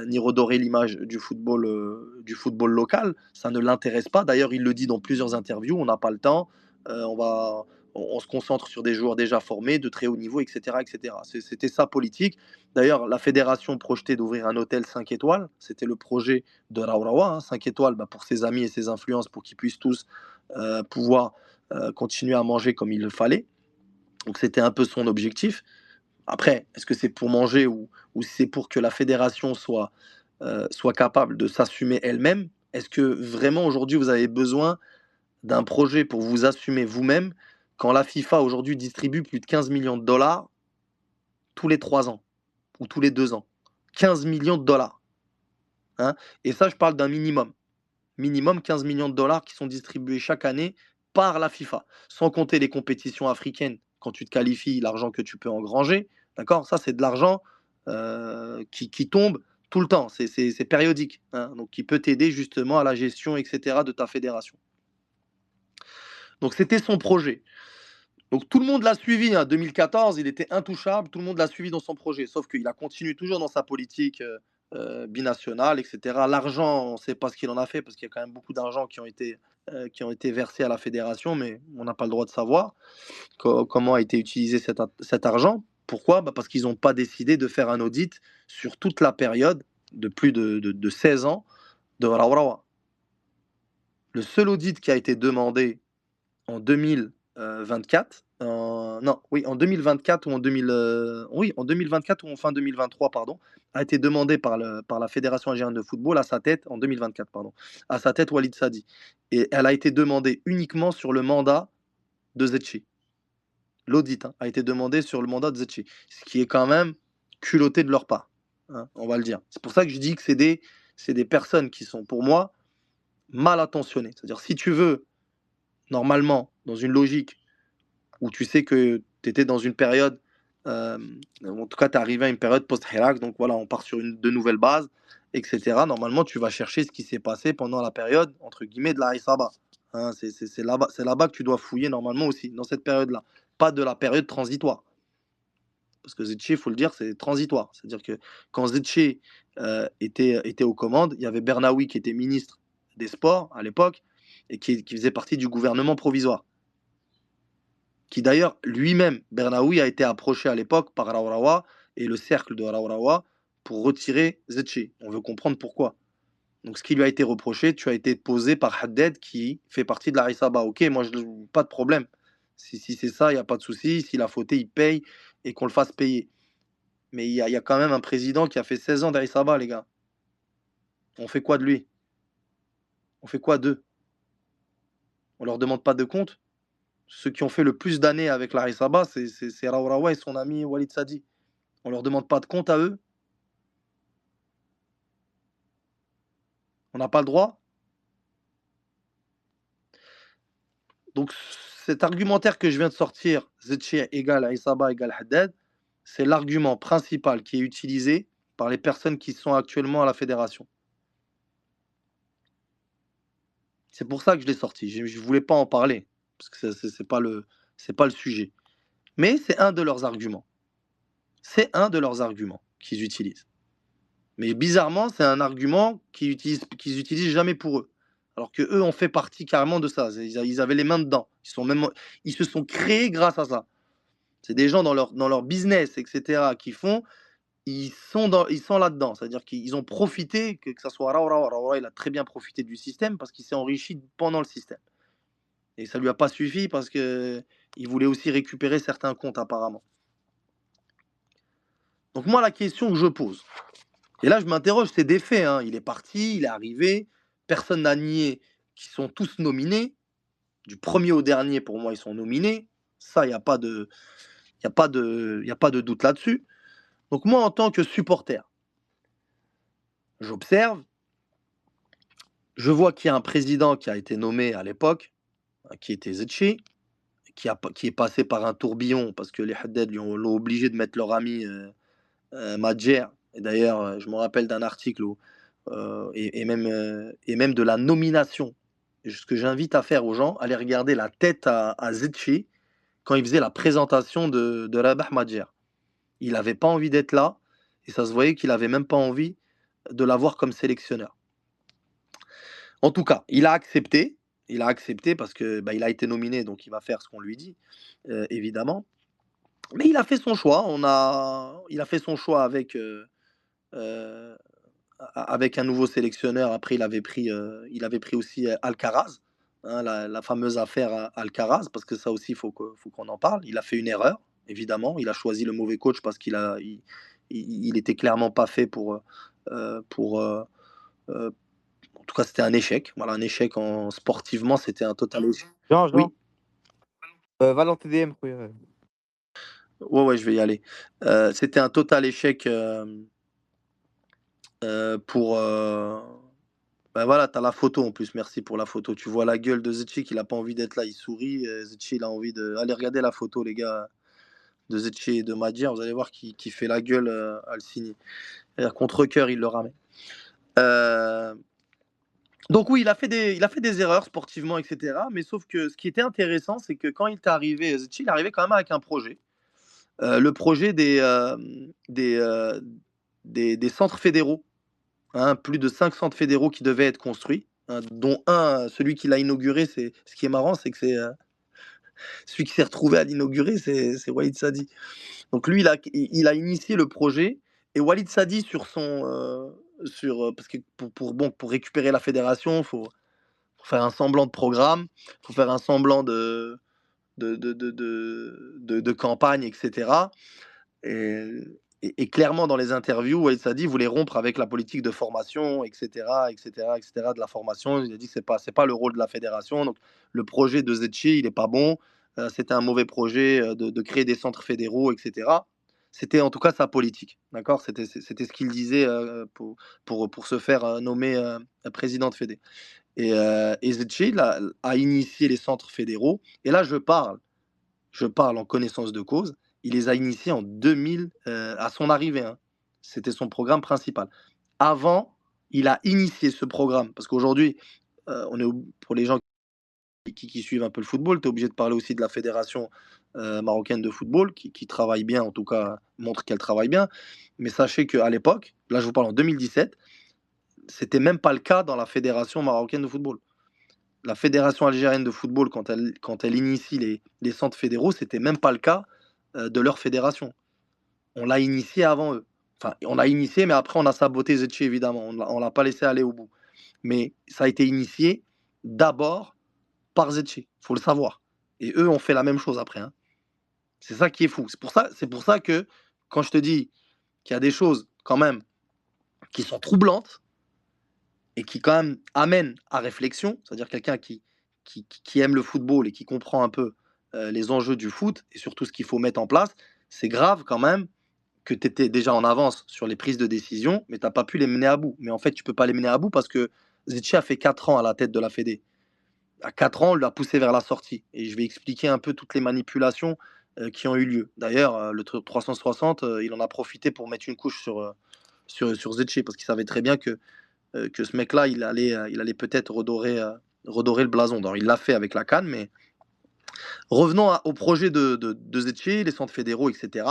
ni redorer l'image du football local, ça ne l'intéresse pas, d'ailleurs il le dit dans plusieurs interviews, on n'a pas le temps, on va on se concentre sur des joueurs déjà formés, de très haut niveau, etc. etc. C'était sa politique. D'ailleurs, la fédération projetait d'ouvrir un hôtel 5 étoiles. C'était le projet de Rawrawa, hein, 5 étoiles bah, pour ses amis et ses influences, pour qu'ils puissent tous pouvoir continuer à manger comme il le fallait. Donc c'était un peu son objectif. Après, est-ce que c'est pour manger ou c'est pour que la fédération soit capable de s'assumer elle-même? Est-ce que vraiment aujourd'hui vous avez besoin d'un projet pour vous assumer vous-même quand la FIFA aujourd'hui distribue plus de 15 millions de dollars tous les 3 ans ou tous les 2 ans? 15 millions de dollars. Hein. Et ça, je parle d'un minimum. Minimum 15 millions de dollars qui sont distribués chaque année par la FIFA. Sans compter les compétitions africaines, quand tu te qualifies, l'argent que tu peux engranger. D'accord. Ça, c'est de l'argent qui tombe tout le temps. C'est périodique. Hein, donc, qui peut t'aider justement à la gestion, etc., de ta fédération. Donc, c'était son projet. Donc tout le monde l'a suivi, hein. 2014, il était intouchable, tout le monde l'a suivi dans son projet, sauf qu'il a continué toujours dans sa politique binationale, etc. L'argent, on ne sait pas ce qu'il en a fait, parce qu'il y a quand même beaucoup d'argent qui ont été versés à la fédération, mais on n'a pas le droit de savoir comment a été utilisé cet argent. Pourquoi bah parce qu'ils n'ont pas décidé de faire un audit sur toute la période de plus de 16 ans de Rawrawa. Le seul audit qui a été demandé en 2024, non, oui, en 2024 ou en 2000, oui, en 2024 ou en fin 2023, pardon, a été demandé par la Fédération algérienne de football à sa tête, en 2024, pardon, à sa tête Walid Sadi. Et elle a été demandée uniquement sur le mandat de Zetchi. L'audit hein, a été demandé sur le mandat de Zetchi, ce qui est quand même culotté de leur part, hein, on va le dire. C'est pour ça que je dis que c'est des personnes qui sont, pour moi, mal intentionnées. C'est-à-dire, si tu veux normalement, dans une logique où tu sais que tu étais dans une période, en tout cas, tu es arrivé à une période post-Hirak, donc voilà, on part sur de nouvelles bases, etc. Normalement, tu vas chercher ce qui s'est passé pendant la période, entre guillemets, de la Isaba. Hein, c'est là-bas que tu dois fouiller normalement aussi, dans cette période-là. Pas de la période transitoire. Parce que Zetché, il faut le dire, c'est transitoire. C'est-à-dire que quand Zetché était aux commandes, il y avait Bernaoui qui était ministre des Sports à l'époque, et qui faisait partie du gouvernement provisoire. Qui d'ailleurs, lui-même, Bernaoui, a été approché à l'époque par Rawrawa et le cercle de Rawrawa pour retirer Zetché. On veut comprendre pourquoi. Donc ce qui lui a été reproché, tu as été posé par Haddad qui fait partie de la Isaba. Ok, moi, pas de problème. Si c'est ça, il n'y a pas de souci. S'il a fauté, il paye et qu'on le fasse payer. Mais il y a quand même un président qui a fait 16 ans d'Aïsaba, les gars. On fait quoi de lui? On fait quoi d'eux? On leur demande pas de compte? Ceux qui ont fait le plus d'années avec l'Aïsaba, c'est Raourawa et son ami Walid Sadi. On leur demande pas de compte à eux? On n'a pas le droit? Donc cet argumentaire que je viens de sortir, Zetchi égale Aïsaba égale Haddad, c'est l'argument principal qui est utilisé par les personnes qui sont actuellement à la fédération. C'est pour ça que je l'ai sorti. Je ne voulais pas en parler, parce que c'est pas le sujet. Mais c'est un de leurs arguments. C'est un de leurs arguments qu'ils utilisent. Mais bizarrement, c'est un argument qu'ils utilisent jamais pour eux. Alors que eux ont fait partie carrément de ça. Ils avaient les mains dedans. Ils se sont créés grâce à ça. C'est des gens dans leur business, etc., qui font, ils sont là-dedans. C'est-à-dire qu'ils ont profité, que ça soit Raoura, il a très bien profité du système parce qu'il s'est enrichi pendant le système. Et ça lui a pas suffi parce qu'il voulait aussi récupérer certains comptes apparemment. Donc moi, la question que je pose, et là je m'interroge, c'est des faits, hein. Il est parti, il est arrivé, personne n'a nié qu'ils sont tous nominés. Du premier au dernier, pour moi, ils sont nominés. Ça, il n'y a pas de doute là-dessus. Donc moi, en tant que supporter, j'observe, je vois qu'il y a un président qui a été nommé à l'époque, qui était Zetchi, qui est passé par un tourbillon parce que les Haddad l'ont obligé de mettre leur ami Madjer. Et d'ailleurs, je me rappelle d'un article et même de la nomination. Et ce que j'invite à faire aux gens, allez regarder la tête à Zetchi quand il faisait la présentation de Rabah Madjer. Il n'avait pas envie d'être là et ça se voyait qu'il n'avait même pas envie de l'avoir comme sélectionneur. En tout cas, il a accepté. Il a accepté parce que il a été nominé, donc il va faire ce qu'on lui dit, évidemment. Mais il a fait son choix. Il a fait son choix avec un nouveau sélectionneur. Après, il avait pris aussi Alcaraz, hein, la fameuse affaire Alcaraz, parce que ça aussi, faut qu'on en parle. Il a fait une erreur, évidemment. Il a choisi le mauvais coach parce il était clairement pas fait pour. En tout cas, c'était un échec. Voilà, un échec sportivement, c'était un total échec. Jean, Oui, va dans TDM, frère. ouais, je vais y aller. C'était un total échec pour. Voilà, t'as la photo en plus, merci pour la photo. Tu vois la gueule de Zetchi, il a pas envie d'être là, il sourit. Zetchi, il a envie de. Allez, regardez la photo, les gars, de Zetchi et de Madjer, vous allez voir qui fait la gueule à le signer. C'est-à-dire, contre cœur, il le ramène. Donc oui, il a fait des erreurs sportivement, etc. Mais sauf que ce qui était intéressant, c'est que quand il est arrivé, Zetchi, il est arrivé quand même avec un projet. Le projet des centres fédéraux. Hein, plus de 5 centres fédéraux qui devaient être construits, hein, dont un, celui qui l'a inauguré, ce qui est marrant, c'est que c'est celui qui s'est retrouvé à l'inaugurer, c'est Walid Sadi. Donc lui, il a initié le projet, et Walid Sadi parce que pour récupérer la fédération, faut faire un semblant de programme, faut faire un semblant de campagne, etc. Et clairement, dans les interviews, Walid Sadi voulait rompre avec la politique de formation, etc., etc., etc., de la formation. Il a dit que c'est pas le rôle de la fédération. Donc, le projet de Zetchi, il n'est pas bon. C'était un mauvais projet de créer des centres fédéraux, etc. C'était en tout cas sa politique. D'accord. C'était ce qu'il disait pour se faire nommer président de fédé. Et Zetchi a initié les centres fédéraux. Et là, je parle en connaissance de cause. Il les a initiés en 2000, à son arrivée, hein. C'était son programme principal. Avant, il a initié ce programme, parce qu'aujourd'hui, pour les gens qui suivent un peu le football, tu es obligé de parler aussi de la fédération marocaine de football, qui travaille bien, en tout cas montre qu'elle travaille bien. Mais sachez qu'à l'époque, là je vous parle en 2017, c'était même pas le cas dans la fédération marocaine de football. La fédération algérienne de football, quand elle initie les centres fédéraux, c'était même pas le cas de leur fédération. On l'a initié avant eux. Enfin, on l'a initié, mais après on a saboté Zetchi, évidemment. On l'a pas laissé aller au bout. mais ça a été initié d'abord par Zetché, il faut le savoir. Et eux ont fait la même chose après, hein. C'est ça qui est fou. C'est pour ça que quand je te dis qu'il y a des choses quand même qui sont troublantes et qui quand même amènent à réflexion, c'est-à-dire quelqu'un qui aime le football et qui comprend un peu les enjeux du foot et surtout ce qu'il faut mettre en place, c'est grave quand même que tu étais déjà en avance sur les prises de décision, mais tu n'as pas pu les mener à bout. Mais en fait, tu peux pas les mener à bout parce que Zetchi a fait 4 ans à la tête de la Fédé. À 4 ans, on l'a poussé vers la sortie. Et je vais expliquer un peu toutes les manipulations qui ont eu lieu. D'ailleurs, le 360, il en a profité pour mettre une couche sur Zetchi parce qu'il savait très bien que ce mec-là, il allait peut-être redorer le blason. Alors, il l'a fait avec la canne, mais revenons au projet de Zetché, les centres fédéraux, etc.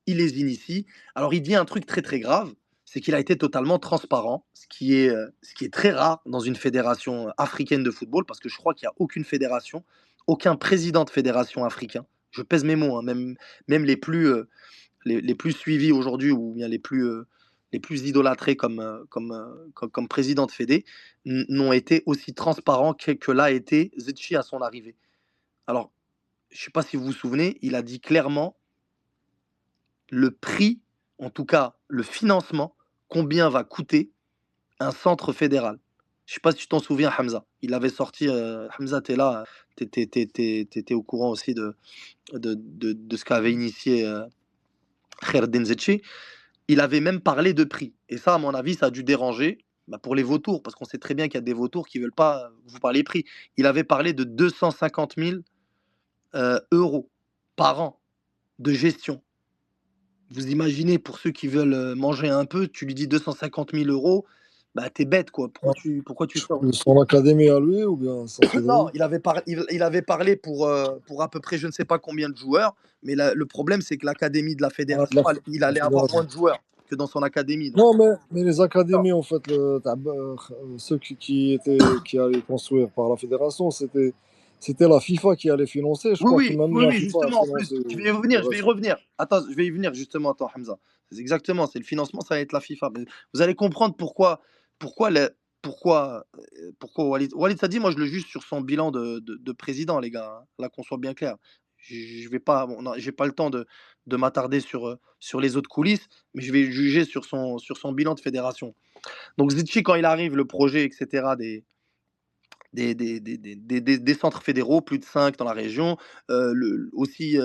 Il les initie. Alors, il dit un truc très très grave, c'est qu'il a été totalement transparent, ce qui est très rare dans une fédération africaine de football, parce que je crois qu'il n'y a aucune fédération, aucun président de fédération africain. Je pèse mes mots, hein, même les plus suivis aujourd'hui, ou bien les plus idolâtrés comme président de fédé, n'ont été aussi transparents que l'a été Zetchi à son arrivée. Alors, je ne sais pas si vous vous souvenez, il a dit clairement le prix, en tout cas le financement, combien va coûter un centre fédéral. Je ne sais pas si tu t'en souviens, Hamza. Il avait sorti, Hamza, t'es là, t'étais au courant aussi de ce qu'avait initié Kherdin Zetchi. Il avait même parlé de prix. Et ça, à mon avis, ça a dû déranger pour les vautours, parce qu'on sait très bien qu'il y a des vautours qui ne veulent pas vous parler prix. Il avait parlé de 250 000 euros par an de gestion. Vous imaginez, pour ceux qui veulent manger un peu, tu lui dis 250 000 euros, bah t'es bête quoi. Pourquoi tu sors Son académie à lui ou bien son Non, fédéral? il avait parlé pour à peu près je ne sais pas combien de joueurs, mais le problème c'est que l'académie de la Ah, fédération, il la allait avoir fédération. moins de joueurs que dans son académie. Donc, Non, mais les académies, en fait, ceux qui allaient construire par la fédération, c'était la FIFA qui allait financer. Je oui, crois que oui, même oui, la oui, FIFA a justement, en plus, financé je vais y le revenir, je vais y reste. revenir. Attends, je vais y venir justement, attends, Hamza. C'est exactement, c'est le financement, ça va être la FIFA. Mais vous allez comprendre pourquoi, pourquoi Walid Sadi, moi je le juge sur son bilan de président, les gars, hein. Là, qu'on soit bien clair. Je vais pas, j'ai pas le temps de m'attarder sur les autres coulisses, mais je vais juger sur son bilan de fédération. Donc Zichy, quand il arrive, le projet, etc., des centres fédéraux, plus de 5 dans la région. Aussi,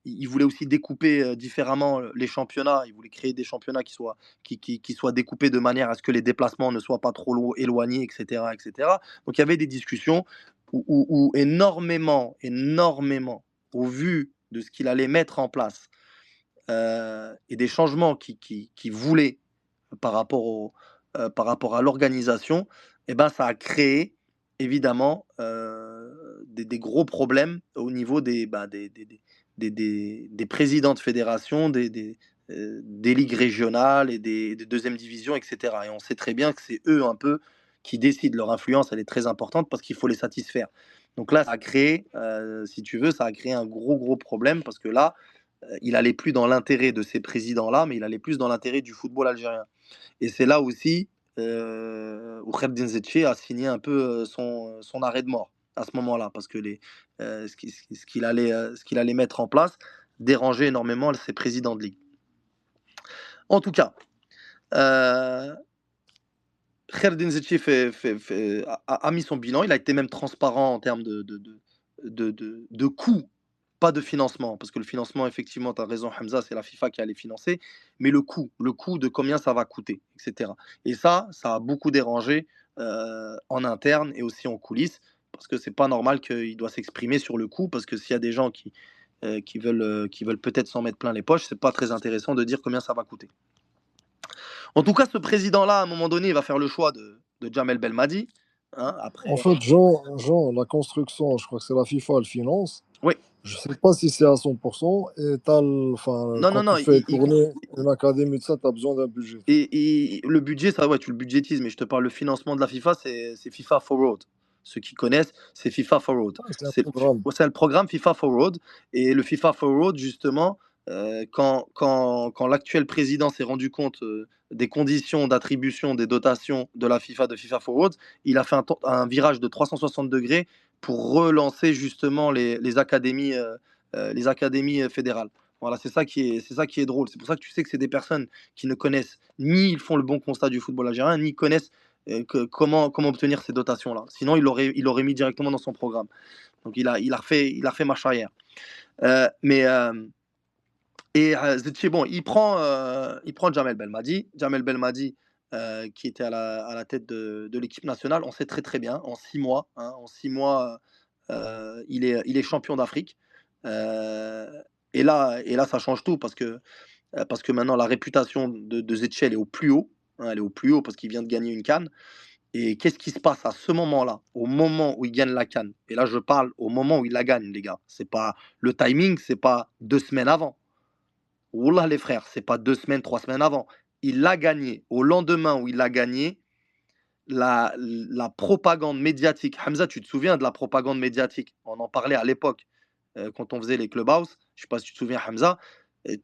il voulait aussi découper différemment les championnats. Il voulait créer des championnats qui soient découpés de manière à ce que les déplacements ne soient pas trop éloignés, etc., etc. Donc il y avait des discussions où énormément, énormément, au vu de ce qu'il allait mettre en place et des changements qu'il voulait par rapport à l'organisation, eh ben, ça a créé évidemment des gros problèmes au niveau des présidents de fédération, des ligues régionales et des deuxièmes divisions, etc. Et on sait très bien que c'est eux un peu qui décident. Leur influence, elle est très importante parce qu'il faut les satisfaire. Donc là, ça a créé, si tu veux, ça a créé un gros, gros problème parce que là, il allait plus dans l'intérêt de ces présidents-là, mais il allait plus dans l'intérêt du football algérien. Et c'est là aussi où Khabdin Zetché a signé un peu son arrêt de mort à ce moment-là, parce que ce qu'il allait mettre en place dérangeait énormément ses présidents de ligue. En tout cas, Khabdin Zetché a mis son bilan, il a été même transparent en termes de coûts, pas de financement, parce que le financement, effectivement, tu as raison, Hamza, c'est la FIFA qui allait financer, mais le coût de combien ça va coûter, etc. Et ça a beaucoup dérangé en interne et aussi en coulisses, parce que c'est pas normal qu'il doit s'exprimer sur le coût, parce que s'il y a des gens qui veulent peut-être s'en mettre plein les poches, c'est pas très intéressant de dire combien ça va coûter. En tout cas, ce président-là, à un moment donné, il va faire le choix de Jamel Belmadi. Hein, après, En fait, Jean, la construction, je crois que c'est la FIFA, elle finance. oui. Je sais pas si c'est à 100%. Et Non, non, quand non. tu fais tourner une académie de ça, tu as besoin d'un budget. Et le budget, ça, ouais, tu le budgétises, mais je te parle, le financement de la FIFA, c'est FIFA Forward. Ceux qui connaissent, c'est FIFA Forward. Ouais, c'est un programme. C'est le programme FIFA Forward. Et le FIFA Forward, justement, quand l'actuel président s'est rendu compte des conditions d'attribution des dotations de la FIFA, de FIFA Forward, il a fait un virage de 360 degrés pour relancer justement les académies fédérales. Voilà, c'est ça qui est drôle. C'est pour ça que tu sais que c'est des personnes qui ne connaissent ni ils font le bon constat du football algérien, ni connaissent comment obtenir ces dotations-là. Sinon, il aurait mis directement dans son programme. Donc, il a refait marche arrière. Mais Zetchi, bon, il prend Jamel Belmadi. Jamel Belmadi, qui était à la tête de l'équipe nationale, on sait très très bien, en 6 mois, hein, il est champion d'Afrique. Euh, et là, ça change tout parce que maintenant la réputation de Zetchi, elle est au plus haut. Hein, elle est au plus haut parce qu'il vient de gagner une CAN. Et qu'est-ce qui se passe à ce moment-là, au moment où il gagne la CAN? Et là, je parle au moment où il la gagne, les gars. C'est pas le timing, c'est pas 2 semaines avant. Wallah les frères, c'est pas 2 semaines, 3 semaines avant. Il l'a gagné. Au lendemain où il l'a gagné, la propagande médiatique. Hamza, tu te souviens de la propagande médiatique? On en parlait à l'époque, quand on faisait les clubhouse. Je sais pas si tu te souviens, Hamza.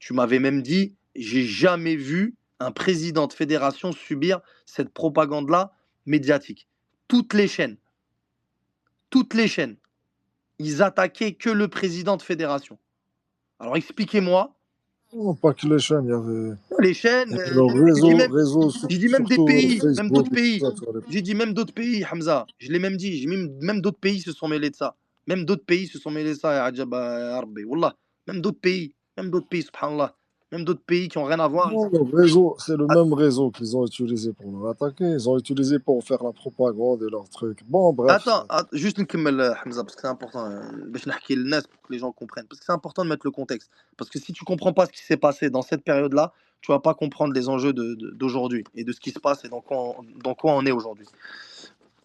Tu m'avais même dit, j'ai jamais vu un président de fédération subir cette propagande-là médiatique. Toutes les chaînes, toutes les chaînes, ils attaquaient que le président de fédération. Alors expliquez-moi. Non, pas que les chaînes, Les il chaînes, y avait le j'ai dit même des surtout pays, même Facebook d'autres et tout pays. ça, tu vois, J'ai dit même d'autres pays, Hamza. Je l'ai même dit. J'ai même d'autres pays se sont mêlés de ça. Même d'autres pays se sont mêlés de ça, ya Ajab, ya Rabbi. Wallah. Même d'autres pays, subhanallah. Même d'autres pays qui n'ont rien à voir. Non, le réseau, c'est le même réseau qu'ils ont utilisé pour nous attaquer. Ils ont utilisé pour faire la propagande et leurs trucs. Bon, bref, Attends, juste نكمل Hamza, parce que c'est important, باش نحكي للناس pour que les gens comprennent. Parce que c'est important de mettre le contexte. Parce que si tu comprends pas ce qui s'est passé dans cette période-là, tu vas pas comprendre les enjeux d'aujourd'hui et de ce qui se passe et dans quoi on est aujourd'hui.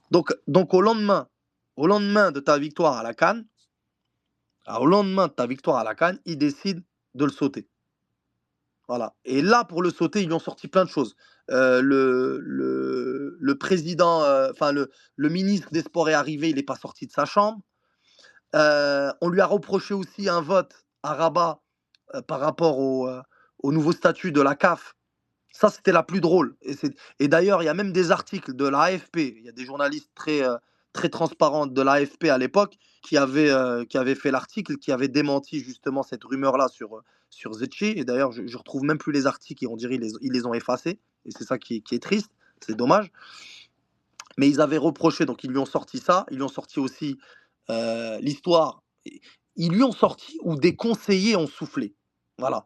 Donc au lendemain de ta victoire à la CAN, au lendemain de ta victoire à la CAN, ils décident de le sauter. Voilà. Et là, pour le sauter, ils lui ont sorti plein de choses. Le président, enfin le ministre des Sports est arrivé, il n'est pas sorti de sa chambre. On lui a reproché aussi un vote à Rabat par rapport au nouveau statut de la CAF. Ça, c'était la plus drôle. Et d'ailleurs, il y a même des articles de l'AFP. Il y a des journalistes très transparents de l'AFP à l'époque qui avaient fait l'article, qui avaient démenti justement cette rumeur-là sur Zetchi. Et d'ailleurs, je ne retrouve même plus les articles et on dirait ils les ont effacés. Et c'est ça qui est triste. C'est dommage. Mais ils avaient reproché, donc ils lui ont sorti ça. Ils lui ont sorti aussi l'histoire. Ils lui ont sorti où des conseillers ont soufflé. Voilà.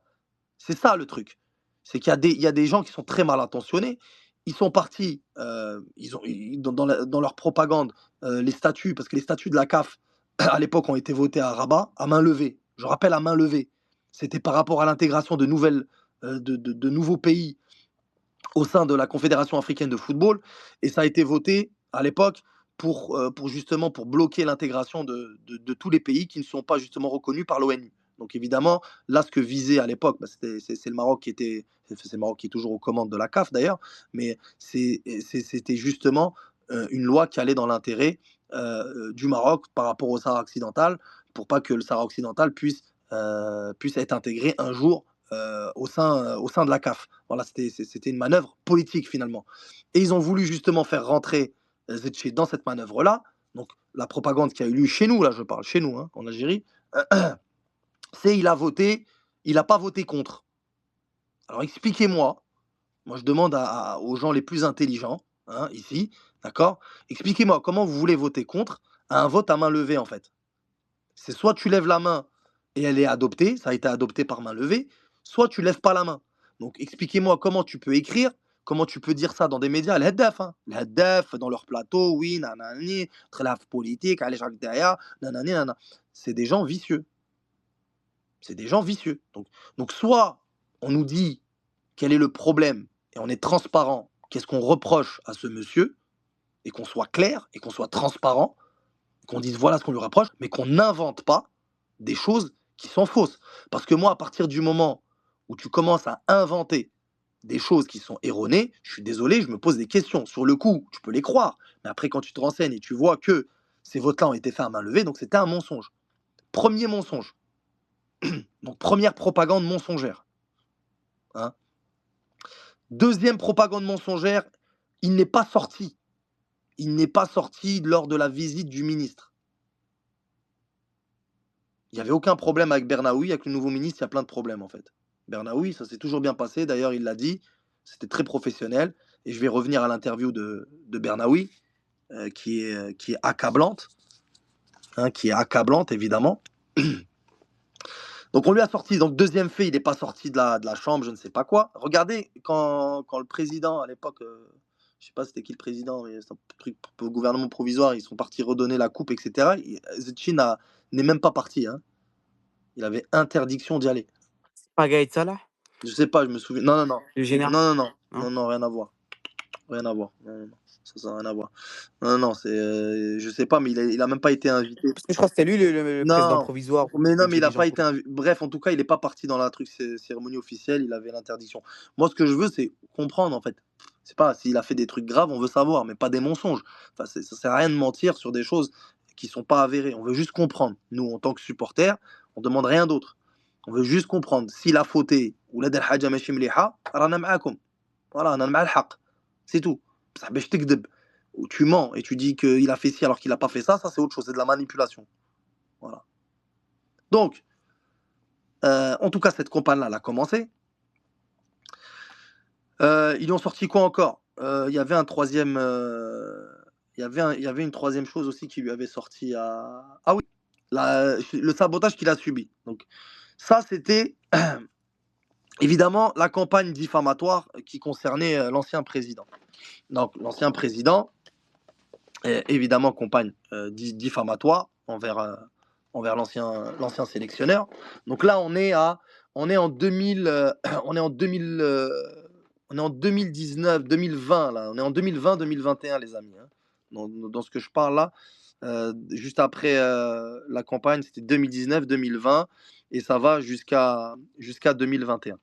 C'est ça le truc. C'est qu'il y a des gens qui sont très mal intentionnés. Ils sont partis, dans leur propagande, les statuts, parce que les statuts de la CAF, à l'époque, ont été votés à Rabat, à main levée. Je rappelle, à main levée. C'était par rapport à l'intégration de nouveaux pays au sein de la Confédération africaine de football. Et ça a été voté à l'époque pour justement pour bloquer l'intégration de tous les pays qui ne sont pas justement reconnus par l'ONU. Donc évidemment, là, ce que visait à l'époque, c'est le Maroc c'est le Maroc qui est toujours aux commandes de la CAF d'ailleurs, mais c'était justement une loi qui allait dans l'intérêt du Maroc par rapport au Sahara occidental, pour pas que le Sahara occidental puisse être intégré un jour au sein de la CAF. Voilà, c'était une manœuvre politique finalement. Et ils ont voulu justement faire rentrer Zetché dans cette manœuvre-là. Donc la propagande qui a eu lieu chez nous, là je parle chez nous, hein, en Algérie, c'est il n'a pas voté contre. Alors expliquez-moi, moi je demande aux gens les plus intelligents, hein, ici, d'accord? Expliquez-moi comment vous voulez voter contre à un vote à main levée en fait. C'est soit tu lèves la main et elle est adoptée, ça a été adopté par main levée, soit tu lèves pas la main. Donc expliquez-moi comment tu peux écrire, comment tu peux dire ça dans des médias, le Haddaf, hein. Le Haddaf, dans leur plateau, oui, nanani, très la politique, allez, Jacques derrière, nanani, nanana. C'est des gens vicieux. C'est des gens vicieux. Donc soit on nous dit quel est le problème et on est transparent, qu'est-ce qu'on reproche à ce monsieur, et qu'on soit clair et qu'on soit transparent, qu'on dise voilà ce qu'on lui reproche, mais qu'on n'invente pas des choses qui sont fausses. Parce que moi, à partir du moment où tu commences à inventer des choses qui sont erronées, je suis désolé, je me pose des questions. Sur le coup, tu peux les croire, mais après, quand tu te renseignes et tu vois que ces votes-là ont été faits à main levée, donc c'était un mensonge. Premier mensonge. Donc, première propagande mensongère. Hein. Deuxième propagande mensongère, il n'est pas sorti. Il n'est pas sorti lors de la visite du ministre. Il n'y avait aucun problème avec Bernaoui. Avec le nouveau ministre, il y a plein de problèmes, en fait. Bernaoui, ça s'est toujours bien passé. D'ailleurs, il l'a dit. C'était très professionnel. Et je vais revenir à l'interview de Bernaoui, qui est accablante. Hein, qui est accablante, évidemment. Donc, on lui a sorti. Donc, deuxième fait, il n'est pas sorti de la chambre, je ne sais pas quoi. Regardez, quand le président, à l'époque, je ne sais pas c'était qui le président, mais c'est un truc pour le gouvernement provisoire, ils sont partis redonner la coupe, etc. Zetchi n'est même pas parti. Hein. Il avait interdiction d'y aller. Pas Gaël Salah, Je sais pas, je me souviens. Non, non, non. le général, Non, non, non. non? Non, non, rien à voir. Rien à voir. Non, non, non. Ça n'a rien à voir. Non, non, c'est. Je sais pas, mais il a même pas été invité. Parce que je crois que c'était lui le président Non, provisoire, mais le non, mais il a dirigeant pas été provisoire. bref, en tout cas, il est pas parti dans la cérémonie officielle, il avait l'interdiction. Moi, ce que je veux, c'est comprendre, en fait. C'est pas s'il a fait des trucs graves, on veut savoir, mais pas des mensonges. Enfin, ça sert à rien de mentir sur des choses qui sont pas avérées. On veut juste comprendre. Nous, en tant que supporters, on demande rien d'autre. On veut juste comprendre. S'il a fauté, ou la haja mashi mliha, rana ma'akum. Voilà, ana ma'al haq. C'est tout. Ça باش تكذب. Ou tu mens et tu dis qu'il a fait ci alors qu'il a pas fait ça c'est autre chose, c'est de la manipulation. Voilà. Donc, en tout cas, cette campagne-là, elle a commencé. Ils ont sorti quoi encore? Il y avait un troisième. Il y avait une troisième chose aussi qui lui avait sorti à. Ah oui, le sabotage qu'il a subi. Donc, ça, c'était évidemment la campagne diffamatoire qui concernait l'ancien président. Donc, l'ancien président, évidemment, campagne diffamatoire envers l'ancien sélectionneur. Donc là, on est en 2000, on est en 2000, on est en 2019, 2020 là. On est en 2020, 2021 les amis. Hein. Dans ce que je parle là, juste après la campagne, c'était 2019, 2020 et ça va jusqu'à 2021.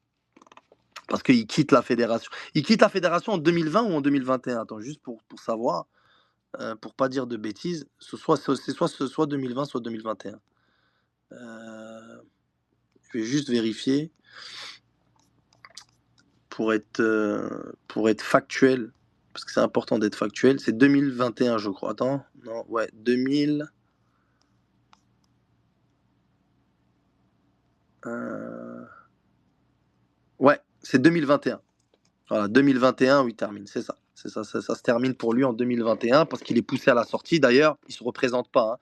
Parce qu'il quitte la fédération. Il quitte la fédération en 2020 ou en 2021? Attends, juste pour savoir. Pour pas dire de bêtises, c'est soit 2020, soit 2021. Je vais juste vérifier pour être factuel, parce que c'est important d'être factuel. C'est 2021, je crois. Attends, non, ouais, 2000. Ouais, c'est 2021. Voilà, 2021 où il termine, c'est ça. C'est ça, ça se termine pour lui en 2021 parce qu'il est poussé à la sortie. D'ailleurs, il se représente pas.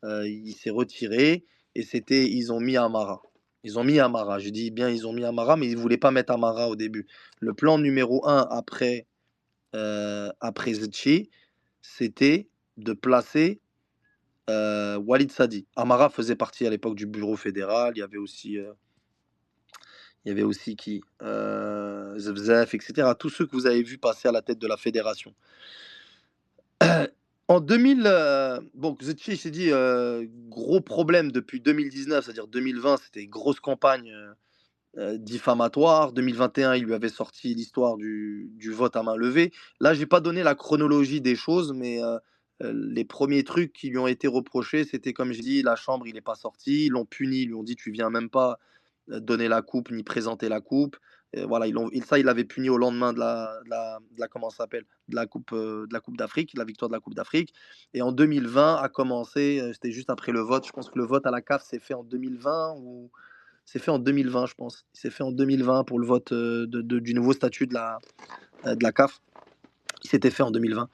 Hein. Il s'est retiré et ils ont mis Amara. Ils ont mis Amara. Je dis bien, ils ont mis Amara, mais ils voulaient pas mettre Amara au début. Le plan numéro 1 après Zetchi, c'était de placer Walid Sadi. Amara faisait partie à l'époque du bureau fédéral. Il y avait aussi qui Zevzef, etc. Tous ceux que vous avez vus passer à la tête de la fédération. En 2000, bon, Zetchi s'est dit gros problème depuis 2019, c'est-à-dire 2020, c'était une grosse campagne diffamatoire. 2021, il lui avait sorti l'histoire du vote à main levée. Là, j'ai pas donné la chronologie des choses, mais les premiers trucs qui lui ont été reprochés, c'était comme je dis, la chambre, il n'est pas sorti, ils l'ont puni, ils lui ont dit tu viens même pas donner la coupe ni présenter la coupe. Et voilà, il l'avait puni au lendemain comment ça s'appelle, de la coupe d'Afrique, de la victoire de la Coupe d'Afrique. Et en 2020 a commencé, c'était juste après le vote. Je pense que le vote à la CAF s'est fait en 2020 ou c'est fait en 2020, je pense. Il s'est fait en 2020 pour le vote du nouveau statut de la CAF. Il s'était fait en 2020.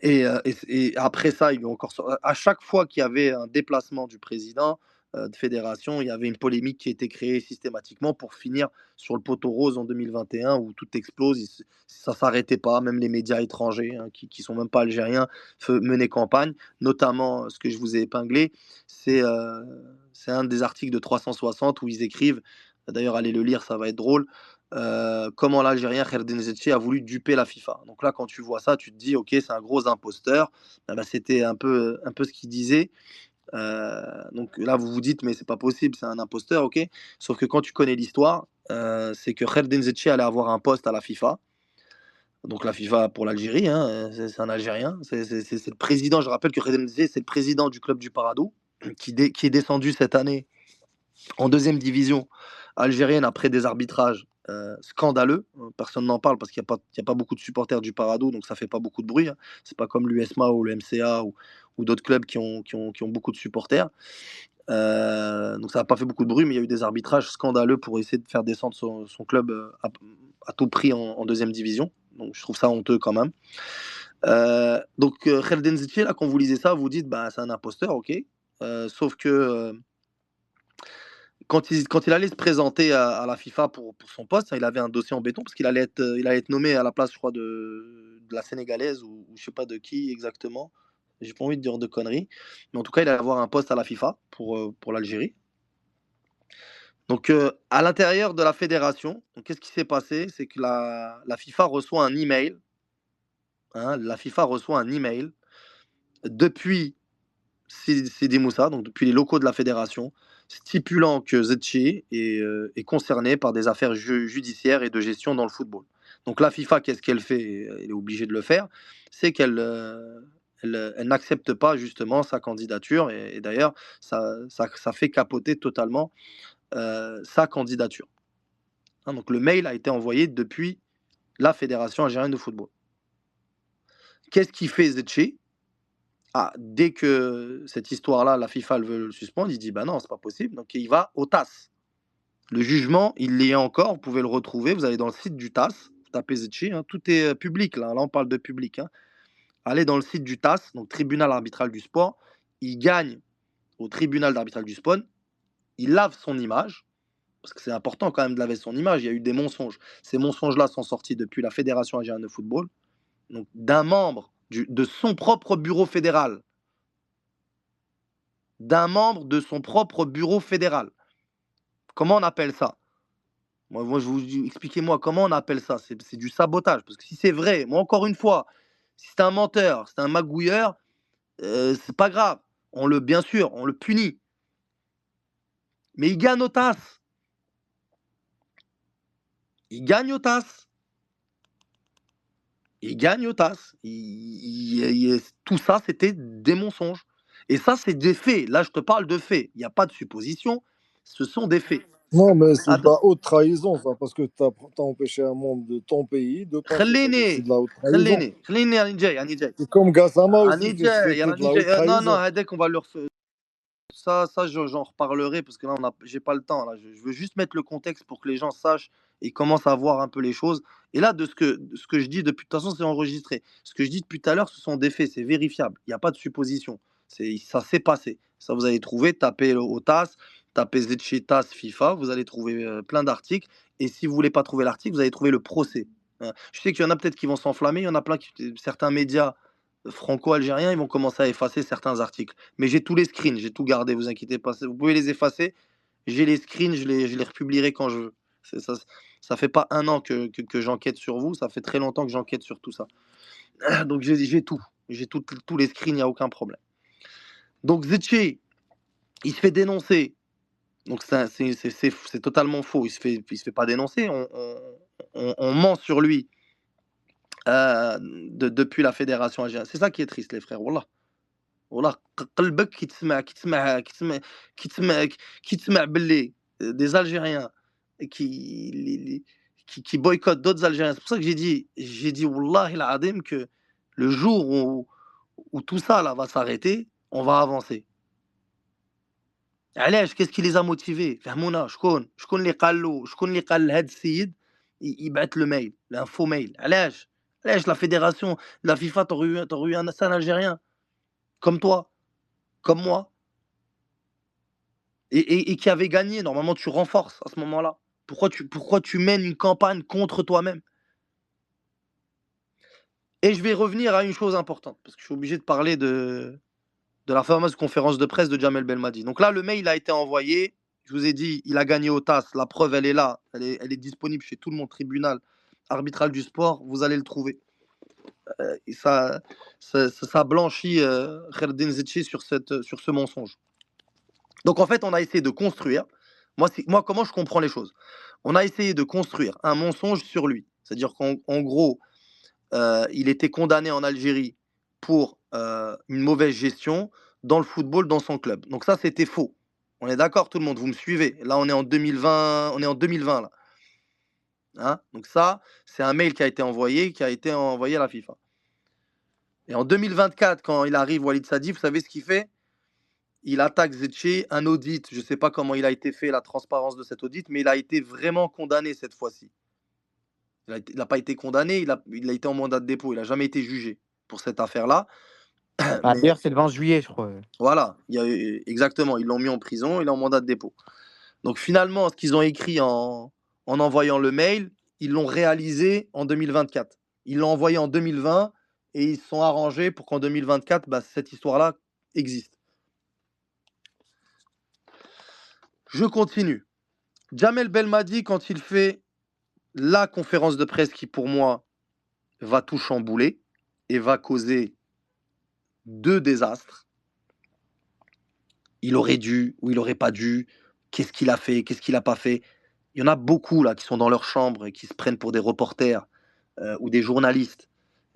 Et après ça, ils ont encore à chaque fois qu'il y avait un déplacement du président de fédération, il y avait une polémique qui était créée systématiquement pour finir sur le poteau rose en 2021 où tout explose. Ça s'arrêtait pas, même les médias étrangers qui sont même pas algériens menaient campagne. Notamment, ce que je vous ai épinglé, c'est un des articles de 360 où ils écrivent. D'ailleurs, allez le lire, ça va être drôle. Comment l'Algérien Kherdin Zetchi a voulu duper la FIFA. Donc là, quand tu vois ça, tu te dis, ok, c'est un gros imposteur. C'était un peu ce qu'il disait. Donc là, vous vous dites, mais c'est pas possible, c'est un imposteur, ok. Sauf que quand tu connais l'histoire, c'est que Kherdin Zetchi allait avoir un poste à la FIFA. Donc la FIFA pour l'Algérie, hein, c'est un Algérien. C'est le président, je rappelle que Kherdin Zetchi, c'est le président du club du Paradou, qui est descendu cette année en deuxième division algérienne après des arbitrages scandaleux. Personne n'en parle parce qu'il n'y a pas beaucoup de supporters du Parado, donc ça fait pas beaucoup de bruit. Hein. C'est pas comme l'USMA ou le MCA ou d'autres clubs qui ont beaucoup de supporters. Donc ça n'a pas fait beaucoup de bruit, mais il y a eu des arbitrages scandaleux pour essayer de faire descendre son club à tout prix en deuxième division. Donc je trouve ça honteux quand même. Donc Khaled Zetchi, là, quand vous lisez ça, vous dites bah c'est un imposteur, ok. Sauf que quand il allait se présenter à la FIFA pour son poste, il avait un dossier en béton parce qu'il il allait être nommé à la place, je crois, de la Sénégalaise ou je sais pas de qui exactement. J'ai pas envie de dire de conneries. Mais en tout cas, il allait avoir un poste à la FIFA pour l'Algérie. Donc, à l'intérieur de la fédération, donc, qu'est-ce qui s'est passé? C'est que la FIFA reçoit un email. Hein, la FIFA reçoit un email depuis Sidi Moussa, donc depuis les locaux de la fédération, stipulant que Zetchi est concerné par des affaires judiciaires et de gestion dans le football. Donc la FIFA, qu'est-ce qu'elle fait? Elle est obligée de le faire, c'est qu'elle n'accepte pas justement sa candidature, et d'ailleurs, ça fait capoter totalement sa candidature. Hein, donc le mail a été envoyé depuis la Fédération algérienne de football. Qu'est-ce qu'il fait Zetchi? Dès que cette histoire-là, la FIFA elle veut le suspendre, il dit bah non, c'est pas possible. Donc il va au TAS. Le jugement, il l'y est encore, vous pouvez le retrouver. Vous allez dans le site du TAS, vous tapez Zetchi, hein, tout est public là. Là, on parle de public. Hein. Allez dans le site du TAS, donc Tribunal arbitral du sport. Il gagne au tribunal d'arbitral du sport. Il lave son image, parce que c'est important quand même de laver son image. Il y a eu des mensonges. Ces mensonges-là sont sortis depuis la Fédération algérienne de football, donc d'un membre de son propre bureau fédéral. D'un membre de son propre bureau fédéral. Comment on appelle ça? Moi, je vous dis, expliquez-moi comment on appelle ça. C'est du sabotage. Parce que si c'est vrai, moi, encore une fois, si c'est un menteur, c'est un magouilleur, c'est pas grave. Bien sûr, on le punit. Mais il gagne au TAS. Il gagne au TAS. Il gagne au TAS. Tout ça, c'était des mensonges. Et ça, c'est des faits. Là, je te parle de faits. Il n'y a pas de supposition. Ce sont des faits. Non, mais c'est de Attends. la haute trahison, ça, parce que tu as empêché un membre de ton pays de passer. Ça, c'est de la haute trahison. خليني راني جاي. C'est comme Gassama aussi, راني جاي c'était de la haute Non, non, trahison. هذاك on va le refaire. Ça, j'en reparlerai parce que là, j'ai pas le temps. Là. Je veux juste mettre le contexte pour que les gens sachent et commencent à voir un peu les choses. Et là, de ce que je dis depuis, de toute façon, c'est enregistré. Ce que je dis depuis tout à l'heure, ce sont des faits, c'est vérifiable. Il n'y a pas de supposition. Ça s'est passé. Ça, vous allez trouver, tapez au TAS, tapez Zetchi TAS FIFA, vous allez trouver plein d'articles. Et si vous voulez pas trouver l'article, vous allez trouver le procès. Hein. Je sais qu'il y en a peut-être qui vont s'enflammer, il y en a plein certains médias franco-algériens, ils vont commencer à effacer certains articles. Mais j'ai tous les screens, j'ai tout gardé, vous inquiétez pas. Vous pouvez les effacer. J'ai les screens, je les republierai quand je veux. Ça fait pas un an que j'enquête sur vous, ça fait très longtemps que j'enquête sur tout ça. Donc j'ai tout. J'ai tous les screens, il n'y a aucun problème. Donc Zetchi, il se fait dénoncer. Donc c'est totalement faux. Il se fait pas dénoncer. On ment sur lui depuis la fédération algérienne. C'est ça qui est triste, les frères. Wallah. والله قلبك كي تسمع باللي des Algériens qui boycottent d'autres Algériens. C'est pour ça que j'ai dit Wallahi al-Azim que le jour où tout ça là va s'arrêter, on va avancer. علاش qu'est-ce qui les a motivés فهمونا شكون اللي قال له شكون اللي قال لهذا السيد يبعث le mail un faux mail علاش la fédération la FIFA t'aurais eu un Algérien comme toi comme moi, et qui avait gagné. Normalement, tu renforces à ce moment-là. Pourquoi tu mènes une campagne contre toi-même? Et je vais revenir à une chose importante, parce que je suis obligé de parler de la fameuse conférence de presse de Jamel Belmadi. Donc là, le mail a été envoyé. Je vous ai dit, il a gagné au TAS. La preuve, elle est là. Elle est disponible chez tout le monde. Tribunal arbitral du sport, vous allez le trouver. Et ça blanchit Kherdin Zetchi sur ce mensonge. Donc en fait, on a essayé de construire. Moi, comment je comprends les choses? On a essayé de construire un mensonge sur lui. C'est-à-dire qu'en gros, il était condamné en Algérie pour une mauvaise gestion dans le football, dans son club. Donc ça, c'était faux. On est d'accord, tout le monde, vous me suivez. Là, on est en 2020, là. Hein, donc ça, c'est un mail qui a été envoyé à la FIFA. Et en 2024, quand il arrive, Walid Sadi, vous savez ce qu'il fait? Il attaque Zetché, un audit. Je ne sais pas comment il a été fait, la transparence de cet audit, mais il a été vraiment condamné cette fois-ci. Il n'a pas été condamné, il a été en mandat de dépôt. Il n'a jamais été jugé pour cette affaire-là. Ah, Mais d'ailleurs, c'est le 20 juillet, je crois. voilà, exactement, ils l'ont mis en prison, il est en mandat de dépôt. Donc finalement, ce qu'ils ont écrit en envoyant le mail, ils l'ont réalisé en 2024. Ils l'ont envoyé en 2020 et ils se sont arrangés pour qu'en 2024, cette histoire-là existe. Je continue. Jamel Belmadi, quand il fait la conférence de presse qui, pour moi, va tout chambouler et va causer 2 désastres, il aurait dû ou il n'aurait pas dû, qu'est-ce qu'il a fait, qu'est-ce qu'il n'a pas fait. Il y en a beaucoup là qui sont dans leur chambre et qui se prennent pour des reporters ou des journalistes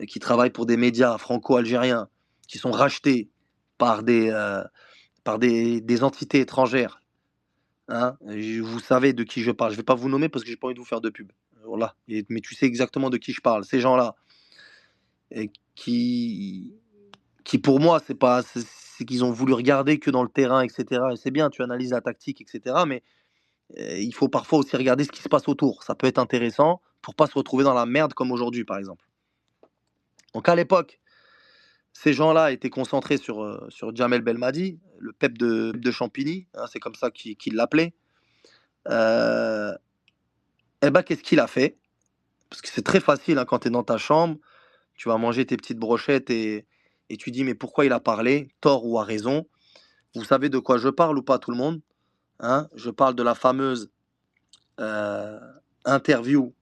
qui travaillent pour des médias franco-algériens qui sont rachetés par des entités étrangères. Hein. Vous savez de qui je parle. Je ne vais pas vous nommer parce que j'ai pas envie de vous faire de pub. Voilà. Mais tu sais exactement de qui je parle. Ces gens-là et qui pour moi, c'est qu'ils ont voulu regarder que dans le terrain, etc. Et c'est bien, tu analyses la tactique, etc. Mais il faut parfois aussi regarder ce qui se passe autour. Ça peut être intéressant pour pas se retrouver dans la merde comme aujourd'hui, par exemple. Donc à l'époque, ces gens-là étaient concentrés sur Jamel Belmadi, le PEP de Champigny, hein, c'est comme ça qu'il l'appelait. Euh, et ben, qu'est-ce qu'il a fait? Parce que c'est très facile hein, quand tu es dans ta chambre, tu vas manger tes petites brochettes et tu dis mais pourquoi il a parlé, tort ou à raison. Vous savez de quoi je parle ou pas tout le monde hein. Je parle de la fameuse euh, interview,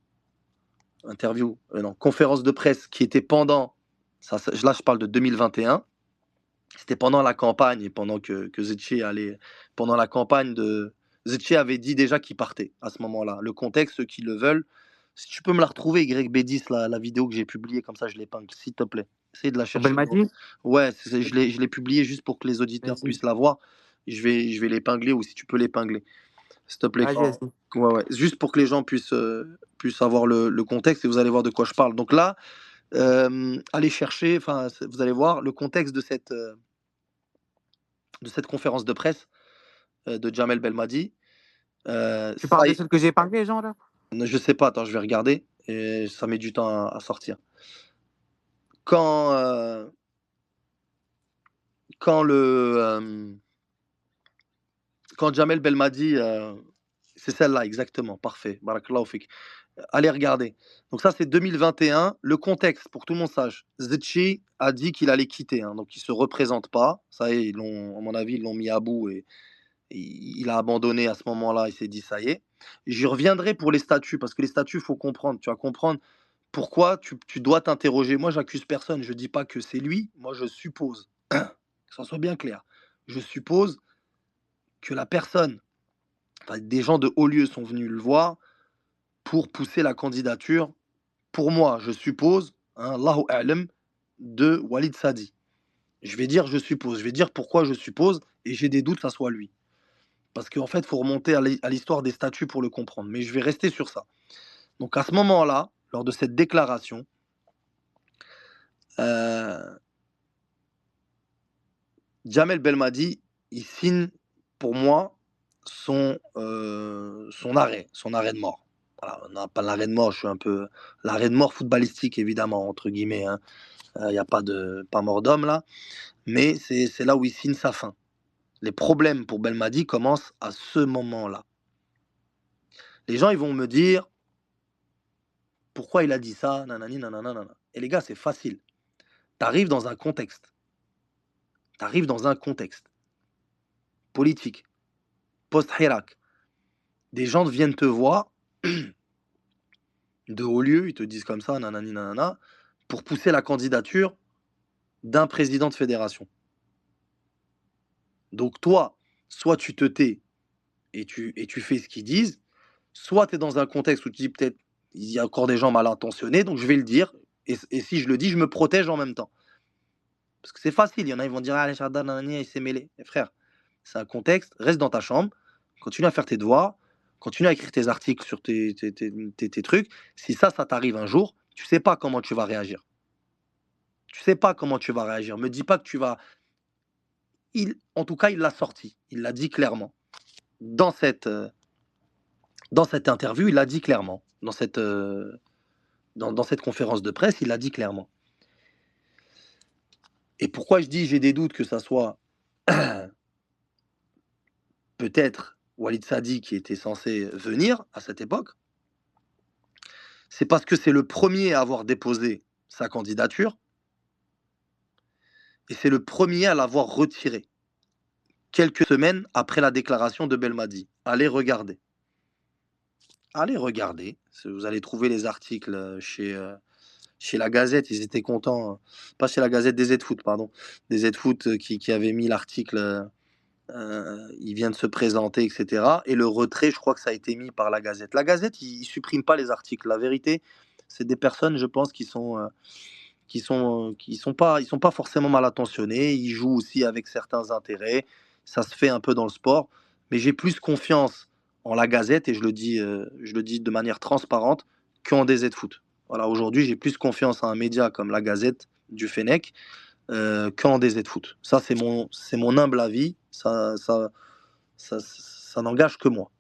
non, conférence de presse qui était pendant, là je parle de 2021, c'était pendant la campagne et pendant que Zetché allait, pendant la campagne de... Zetché avait dit déjà qu'il partait à ce moment-là. Le contexte, ceux qui le veulent, si tu peux me la retrouver, YB10, la vidéo que j'ai publiée, comme ça je l'épingle, s'il te plaît. Essaye de la Sur chercher. Belmadi? Ouais, je l'ai publiée juste pour que les auditeurs Vas-y, puissent la voir. Je vais l'épingler ou si tu peux l'épingler. S'il te plaît, vas-y, vas-y. Ouais, ouais. Juste pour que les gens puissent avoir le contexte et vous allez voir de quoi je parle. Donc là, allez chercher, enfin, vous allez voir le contexte de cette conférence de presse de Jamel Belmadi. Tu parles Ça, de celle que j'ai épinglée, Jean, là? je sais pas, attends, je vais regarder et ça met du temps à sortir. Quand, quand, le, quand Jamel Belmadi, c'est celle-là exactement, parfait, barakallahu fik. Allez regarder. Donc ça, c'est 2021. Le contexte, pour que tout le monde sache, Zetchi a dit qu'il allait quitter, hein, donc il se représente pas. Ça y est, à mon avis, ils l'ont mis à bout et il a abandonné à ce moment-là. Il s'est dit ça y est. J'y reviendrai pour les statuts parce que les statuts, il faut comprendre. Tu vas comprendre pourquoi tu dois t'interroger. Moi, j'accuse personne. Je dis pas que c'est lui. Moi, je suppose, que ça soit bien clair. Je suppose que la personne, enfin, des gens de haut lieu sont venus le voir pour pousser la candidature, pour moi, je suppose, hein, Allahu A'lam, de Walid Sadi. Je vais dire je suppose, je vais dire pourquoi je suppose, et j'ai des doutes que ça soit lui. Parce qu'en fait, il faut remonter à l'histoire des statuts pour le comprendre. Mais je vais rester sur ça. Donc à ce moment-là, lors de cette déclaration, euh, Jamel Belmadi, il signe pour moi son arrêt de mort. Voilà, non, pas l'arrêt de mort, je suis un peu... L'arrêt de mort footballistique, évidemment, entre guillemets. Hein. Il n'y a pas mort d'homme là. Mais c'est là où il signe sa fin. Les problèmes pour Belmadi commencent à ce moment-là. Les gens, ils vont me dire, pourquoi il a dit ça, nanani, nanana, nanana. Et les gars, c'est facile. T'arrives dans un contexte. T'arrives dans un contexte politique, post-Hirak. Des gens viennent te voir de haut lieu, ils te disent comme ça, nanani, nanana, pour pousser la candidature d'un président de fédération. Donc toi, soit tu te tais et tu fais ce qu'ils disent, soit tu es dans un contexte où tu dis peut-être il y a encore des gens mal intentionnés, donc je vais le dire, et si je le dis, je me protège en même temps. Parce que c'est facile, il y en a, ils vont dire ah, les Chardin, nanani, il s'est mêlé. Mais frère, c'est un contexte. Reste dans ta chambre, continue à faire tes devoirs, continue à écrire tes articles sur tes trucs. Si ça t'arrive un jour, tu sais pas comment tu vas réagir. Tu sais pas comment tu vas réagir. Me dis pas que tu vas. En tout cas, il l'a sorti. Il l'a dit clairement. Dans cette, dans cette interview, il l'a dit clairement. Dans cette conférence de presse, il l'a dit clairement. Et pourquoi je dis j'ai des doutes que ça soit peut-être Walid Sadi qui était censé venir à cette époque, c'est parce que c'est le premier à avoir déposé sa candidature et c'est le premier à l'avoir retiré quelques semaines après la déclaration de Belmadi. Allez regarder. Allez regarder. Vous allez trouver les articles chez la Gazette. Ils étaient contents. Pas chez la Gazette des Z-Foot, pardon. Des Z-Foot qui avaient mis l'article. Il vient de se présenter, etc. Et le retrait, je crois que ça a été mis par la Gazette. La Gazette, ils ne suppriment pas les articles. La vérité, c'est des personnes, je pense, qui sont pas forcément mal intentionnés. Ils jouent aussi avec certains intérêts. Ça se fait un peu dans le sport. Mais j'ai plus confiance en la Gazette, et je le dis de manière transparente, qu'en DZ Foot. Voilà, aujourd'hui, j'ai plus confiance à un média comme la Gazette du Fennec qu'en DZ Foot. Ça, c'est mon humble avis. Ça n'engage que moi.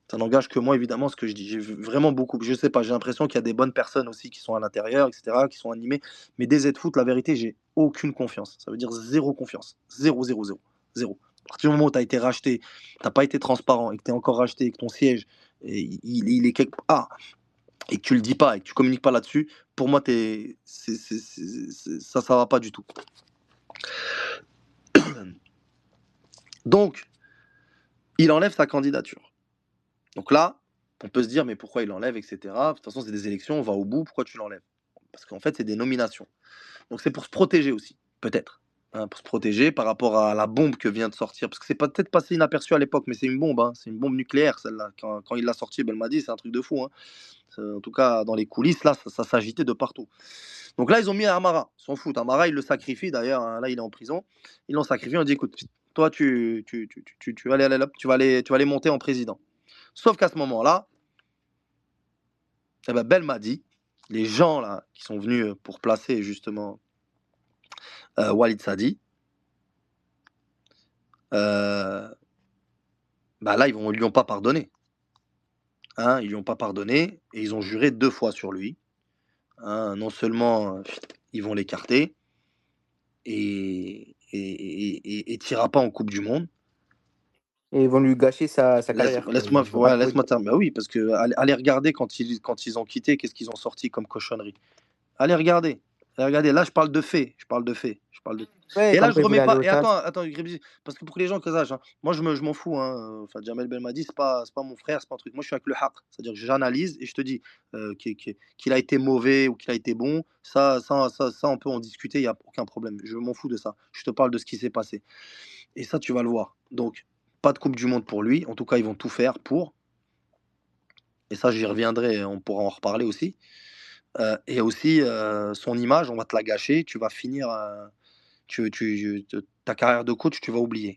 Ça n'engage que moi, évidemment, ce que je dis. J'ai vraiment beaucoup. Je sais pas, j'ai l'impression qu'il y a des bonnes personnes aussi qui sont à l'intérieur, etc., qui sont animées. Mais DZ Foot, la vérité, j'ai aucune confiance. Ça veut dire zéro confiance. Zéro, zéro, zéro. Zéro. À partir du moment où tu as été racheté, tu n'as pas été transparent et que tu es encore racheté et que ton siège, il est quelque part, et que tu le dis pas et que tu communiques pas là-dessus, pour moi, ça va pas du tout. Donc, il enlève sa candidature. Donc là, on peut se dire, mais pourquoi il l'enlève, etc. De toute façon, c'est des élections, on va au bout, pourquoi tu l'enlèves? Parce qu'en fait, c'est des nominations. Donc c'est pour se protéger aussi, peut-être. Hein, pour se protéger par rapport à la bombe que vient de sortir. Parce que c'est peut-être passé inaperçu à l'époque, mais c'est une bombe. Hein, c'est une bombe nucléaire, celle-là. Quand il l'a sortie, Belmadi, c'est un truc de fou. Hein. En tout cas, dans les coulisses, là, ça s'agitait de partout. Donc là, ils ont mis Amara. Ils s'en foutent. Amara, ils le sacrifient. D'ailleurs, hein, là, il est en prison. Ils l'ont sacrifié. On dit, écoute, toi, tu vas aller monter en président. Sauf qu'à ce moment-là, eh ben, Belmadi, les gens là qui sont venus pour placer justement Walid Sadi, bah là, ils lui ont pas pardonné. Hein, ils lui ont pas pardonné et ils ont juré 2 fois sur lui. Hein, non seulement ils vont l'écarter et t'ira pas en Coupe du Monde. Et ils vont lui gâcher sa carrière, quoi. Laisse-moi Ils vont rien laisse-moi produire. terminer. Bah oui, parce que allez regarder quand ils ont quitté, qu'est-ce qu'ils ont sorti comme cochonnerie. Allez regarder. Allez regarder. Là, je parle de faits. Je parle de faits. Je parle de. Ouais, Et là, comme je quand ils remets voulaient aller pas. au Et stade. attends, Gribzi, parce que pour que les gens que sachent, hein, moi, je m'en fous. Hein, enfin, Jamel Belmadi, c'est pas mon frère, c'est pas un truc. Moi, je suis avec le haq. C'est-à-dire que j'analyse et je te dis qu'il a été mauvais ou qu'il a été bon. Ça, on peut en discuter. Il y a aucun problème. Je m'en fous de ça. Je te parle de ce qui s'est passé. Et ça, tu vas le voir. Donc, pas de Coupe du Monde pour lui. En tout cas, ils vont tout faire pour. Et ça, j'y reviendrai. On pourra en reparler aussi. Et aussi, son image, on va te la gâcher. Tu vas finir. Ta carrière de coach, tu vas oublier.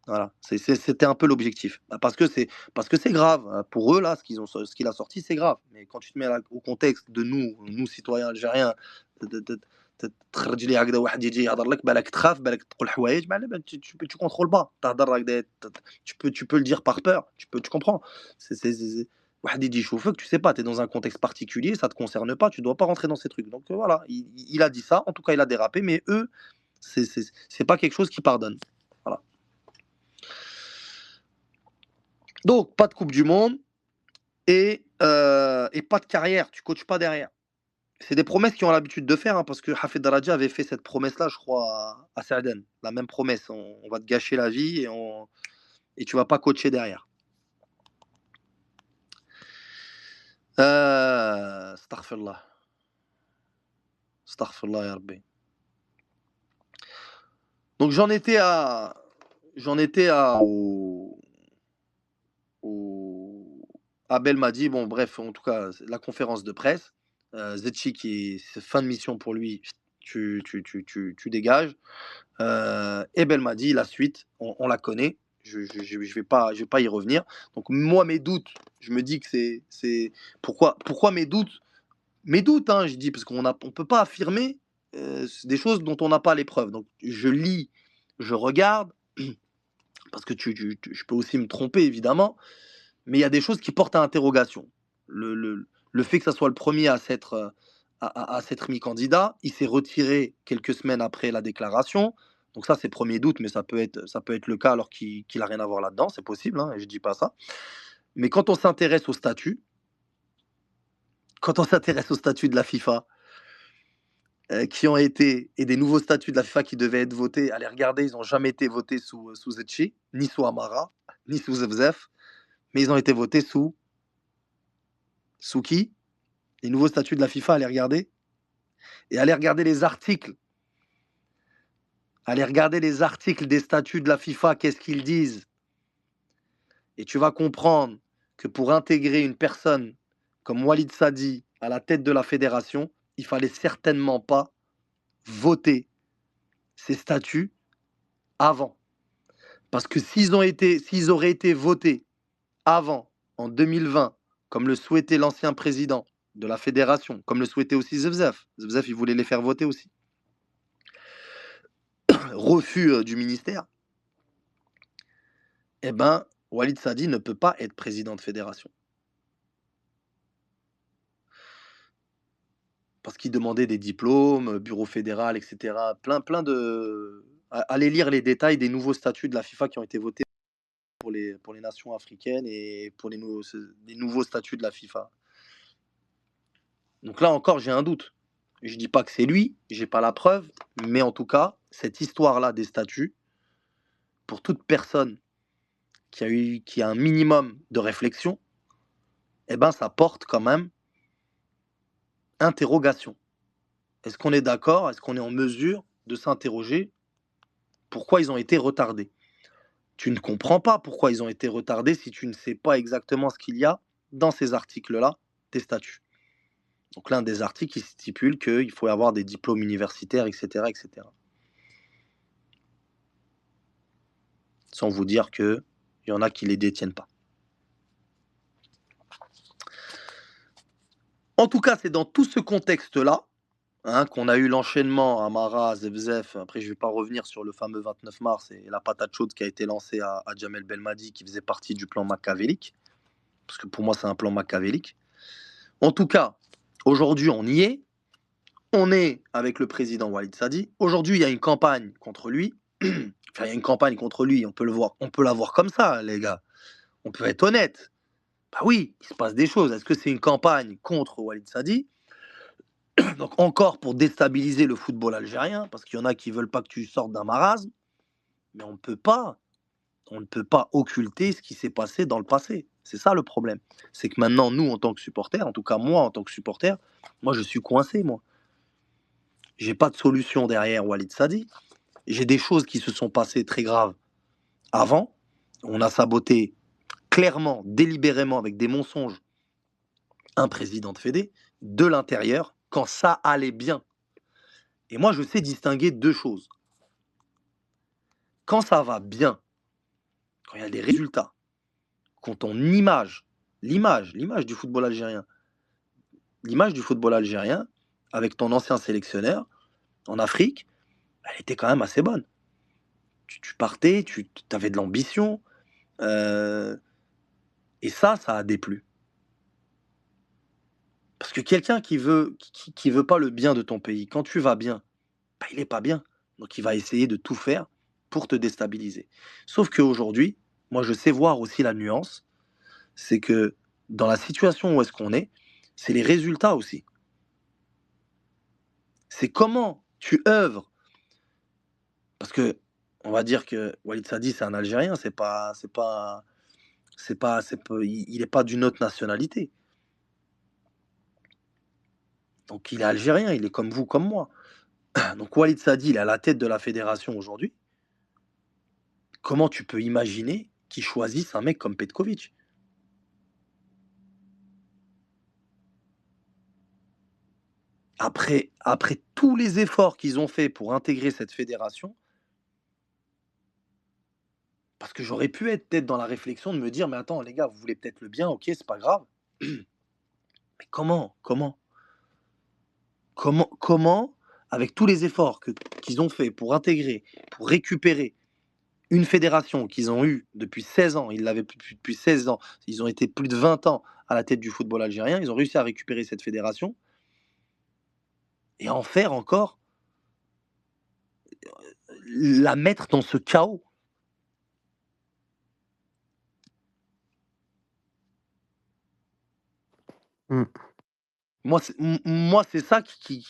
Voilà. C'était un peu l'objectif. Parce que c'est grave. Hein. Pour eux, là, ce qu'il a sorti, c'est grave. Mais quand tu te mets au contexte de nous citoyens algériens, تخرج لي هكذا واحد يجي يهضر لك بالك تخاف بالك تقول حوايج tu contrôles pas تهضر هكذا tu peux le dire par peur tu comprends واحد يجي يشوفك tu sais pas tu es dans un contexte particulier ça te concerne pas tu dois pas rentrer dans ces trucs donc voilà il a dit ça en tout cas il a dérapé mais eux c'est pas quelque chose qui pardonne voilà donc pas de Coupe du Monde et pas de carrière tu coaches pas derrière. C'est des promesses qu'ils ont l'habitude de faire, hein, parce que Hafid Daraja avait fait cette promesse-là, je crois, à Saaden. La même promesse. On va te gâcher la vie et tu vas pas coacher derrière. Astaghfirullah. Astaghfirullah, ya Rabbi. Donc j'en étais à Belmadi. Bon, bref, en tout cas, la conférence de presse. Zetchi, c'est fin de mission pour lui, tu dégages. Et Belmadi, la suite, on la connaît. Je vais pas y revenir. Donc moi, mes doutes, je me dis que pourquoi mes doutes? Mes doutes, hein, je dis, parce on peut pas affirmer des choses dont on n'a pas les preuves. Donc je lis, je regarde, parce que je peux aussi me tromper, évidemment, mais il y a des choses qui portent à interrogation. Le fait que ça soit le premier à s'être mis candidat, il s'est retiré quelques semaines après la déclaration. Donc ça, c'est premier doute, mais ça peut être le cas alors qu'il a rien à voir là-dedans, c'est possible, hein, et je dis pas ça. Mais quand on s'intéresse au statut, de la FIFA, qui ont été, et des nouveaux statuts de la FIFA qui devaient être votés, allez regarder, ils n'ont jamais été votés sous Zetchi, ni sous Amara, ni sous Zevzef, mais ils ont été votés sous qui? Les nouveaux statuts de la FIFA, allez regarder. Et allez regarder les articles. Allez regarder les articles des statuts de la FIFA, qu'est-ce qu'ils disent. Et tu vas comprendre que pour intégrer une personne comme Walid Sadi à la tête de la fédération, il fallait certainement pas voter ces statuts avant. Parce que s'ils auraient été votés avant, en 2020, comme le souhaitait l'ancien président de la fédération, comme le souhaitait aussi Zevzef, il voulait les faire voter aussi, refus du ministère, eh ben, Walid Sadi ne peut pas être président de fédération. Parce qu'il demandait des diplômes, bureau fédéral, etc. Plein de... Allez lire les détails des nouveaux statuts de la FIFA qui ont été votés pour les nations africaines et pour les nouveaux statuts de la FIFA. Donc là encore, j'ai un doute. Je dis pas que c'est lui, j'ai pas la preuve, mais en tout cas, cette histoire-là des statuts, pour toute personne qui a un minimum de réflexion, eh ben, ça porte quand même interrogation. Est-ce qu'on est d'accord? Est-ce qu'on est en mesure de s'interroger pourquoi ils ont été retardés? Tu ne comprends pas pourquoi ils ont été retardés si tu ne sais pas exactement ce qu'il y a dans ces articles-là des statuts. Donc l'un des articles, il stipule qu'il faut avoir des diplômes universitaires, etc., etc. Sans vous dire qu'il y en a qui ne les détiennent pas. En tout cas, c'est dans tout ce contexte-là qu'on a eu l'enchaînement Amara, Zevzef. Après, je ne vais pas revenir sur le fameux 29 mars et la patate chaude qui a été lancée à Jamel Belmadi, qui faisait partie du plan machiavélique. Parce que pour moi, c'est un plan machiavélique. En tout cas, aujourd'hui, on y est. On est avec le président Walid Sadi. Aujourd'hui, il y a une campagne contre lui. Enfin, il y a une campagne contre lui, on peut la voir comme ça, les gars. On peut être honnête. Bah oui, il se passe des choses. Est-ce que c'est une campagne contre Walid Sadi? Donc encore pour déstabiliser le football algérien, parce qu'il y en a qui veulent pas que tu sortes d'un marasme, mais on ne peut pas occulter ce qui s'est passé dans le passé. C'est ça le problème. C'est que maintenant, nous, en tant que supporters, en tout cas moi, en tant que supporter, moi, je suis coincé, moi. J'ai pas de solution derrière Walid Sadi. J'ai des choses qui se sont passées très graves avant. On a saboté clairement, délibérément, avec des mensonges, un président de Fédé, de l'intérieur, quand ça allait bien. Et moi, je sais distinguer deux choses. Quand ça va bien, quand il y a des résultats, quand ton l'image du football algérien, avec ton ancien sélectionneur en Afrique, elle était quand même assez bonne. Tu partais, tu avais de l'ambition, et ça a déplu. Parce que quelqu'un qui veut pas le bien de ton pays, quand tu vas bien, bah, il n'est pas bien. Donc il va essayer de tout faire pour te déstabiliser. Sauf qu'aujourd'hui, moi je sais voir aussi la nuance, c'est que dans la situation où est-ce qu'on est, c'est les résultats aussi. C'est comment tu œuvres. Parce que on va dire que Walid Sadi c'est un Algérien, il n'est pas d'une autre nationalité. Donc il est algérien, il est comme vous, comme moi. Donc Walid Sadi, il est à la tête de la fédération aujourd'hui. Comment tu peux imaginer qu'ils choisissent un mec comme Petkovic? Après tous les efforts qu'ils ont fait pour intégrer cette fédération, parce que j'aurais pu être peut-être dans la réflexion de me dire: «Mais attends les gars, vous voulez peut-être le bien, OK, c'est pas grave. Mais comment, avec tous les efforts qu'ils ont fait pour intégrer, pour récupérer une fédération qu'ils ont eue depuis 16 ans, ils l'avaient depuis 16 ans, ils ont été plus de 20 ans à la tête du football algérien, ils ont réussi à récupérer cette fédération et en faire encore, la mettre dans ce chaos. Mmh. Moi, c'est ça qui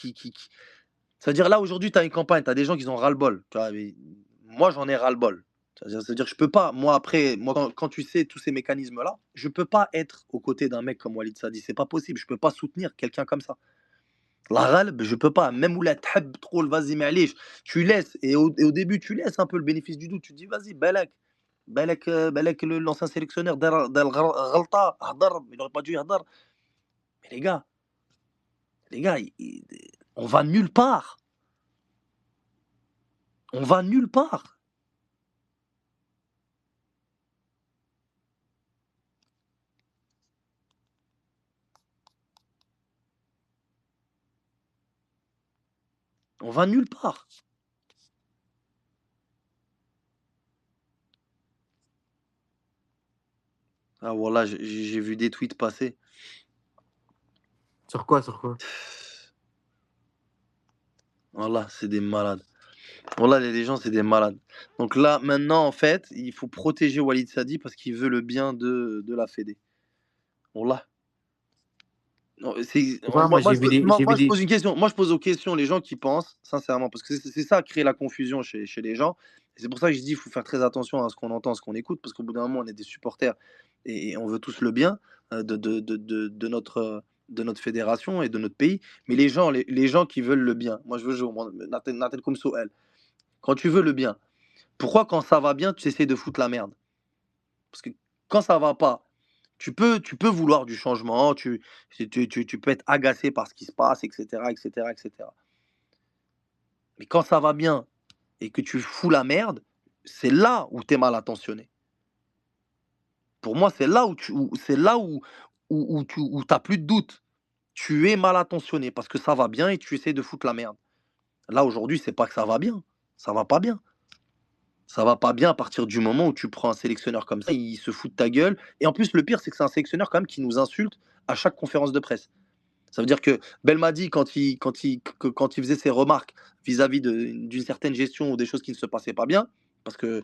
c'est-à-dire là, aujourd'hui, tu as une campagne, tu as des gens qui ont ras-le-bol, tu vois? Mais moi, j'en ai ras-le-bol. C'est-à-dire que je peux pas, moi, après, moi, quand tu sais tous ces mécanismes-là, je peux pas être aux côtés d'un mec comme Walid Sadi, c'est pas possible, je peux pas soutenir quelqu'un comme ça. La ghalb, je peux pas, même ولا تحب تقول vas-y معليش, tu laisses et au début, tu laisses un peu le bénéfice du doute, tu te dis: «Vas-y بالك l'ancien sélectionneur دار غلطة, هدر, il aurait pas dû يهدر». Mais les gars, on va nulle part. On va nulle part. On va nulle part. Ah voilà, j'ai vu des tweets passer. Sur quoi, sur quoi? Voilà, c'est des malades. Voilà, les gens, c'est des malades. Donc là, maintenant, en fait, il faut protéger Walid Sadi parce qu'il veut le bien de la Fédé. Voilà. Non, Je sais pas, moi, j'ai vu moi, je des pose une question. Moi, je pose aux questions les gens qui pensent, sincèrement, parce que c'est ça, créer la confusion chez les gens. Et c'est pour ça que je dis, il faut faire très attention à ce qu'on entend, à ce qu'on écoute, parce qu'au bout d'un moment, on est des supporters et on veut tous le bien de notre fédération et de notre pays. Mais les gens qui veulent le bien, moi, je veux, Natel comme Soel, quand tu veux le bien, pourquoi quand ça va bien, tu essaies de foutre la merde? Parce que quand ça va pas, tu peux vouloir du changement, tu peux être agacé par ce qui se passe, etc., etc., etc. Mais quand ça va bien et que tu fous la merde, c'est là où tu es mal intentionné. Pour moi, c'est là où tu plus de doute. Tu es mal intentionné parce que ça va bien et tu essaies de foutre la merde. Là, aujourd'hui, c'est pas que ça va bien. Ça va pas bien. Ça va pas bien à partir du moment où tu prends un sélectionneur comme ça, il se fout de ta gueule. Et en plus, le pire, c'est que c'est un sélectionneur quand même qui nous insulte à chaque conférence de presse. Ça veut dire que Belmadi, quand il faisait ses remarques vis-à-vis d'une certaine gestion ou des choses qui ne se passaient pas bien, parce que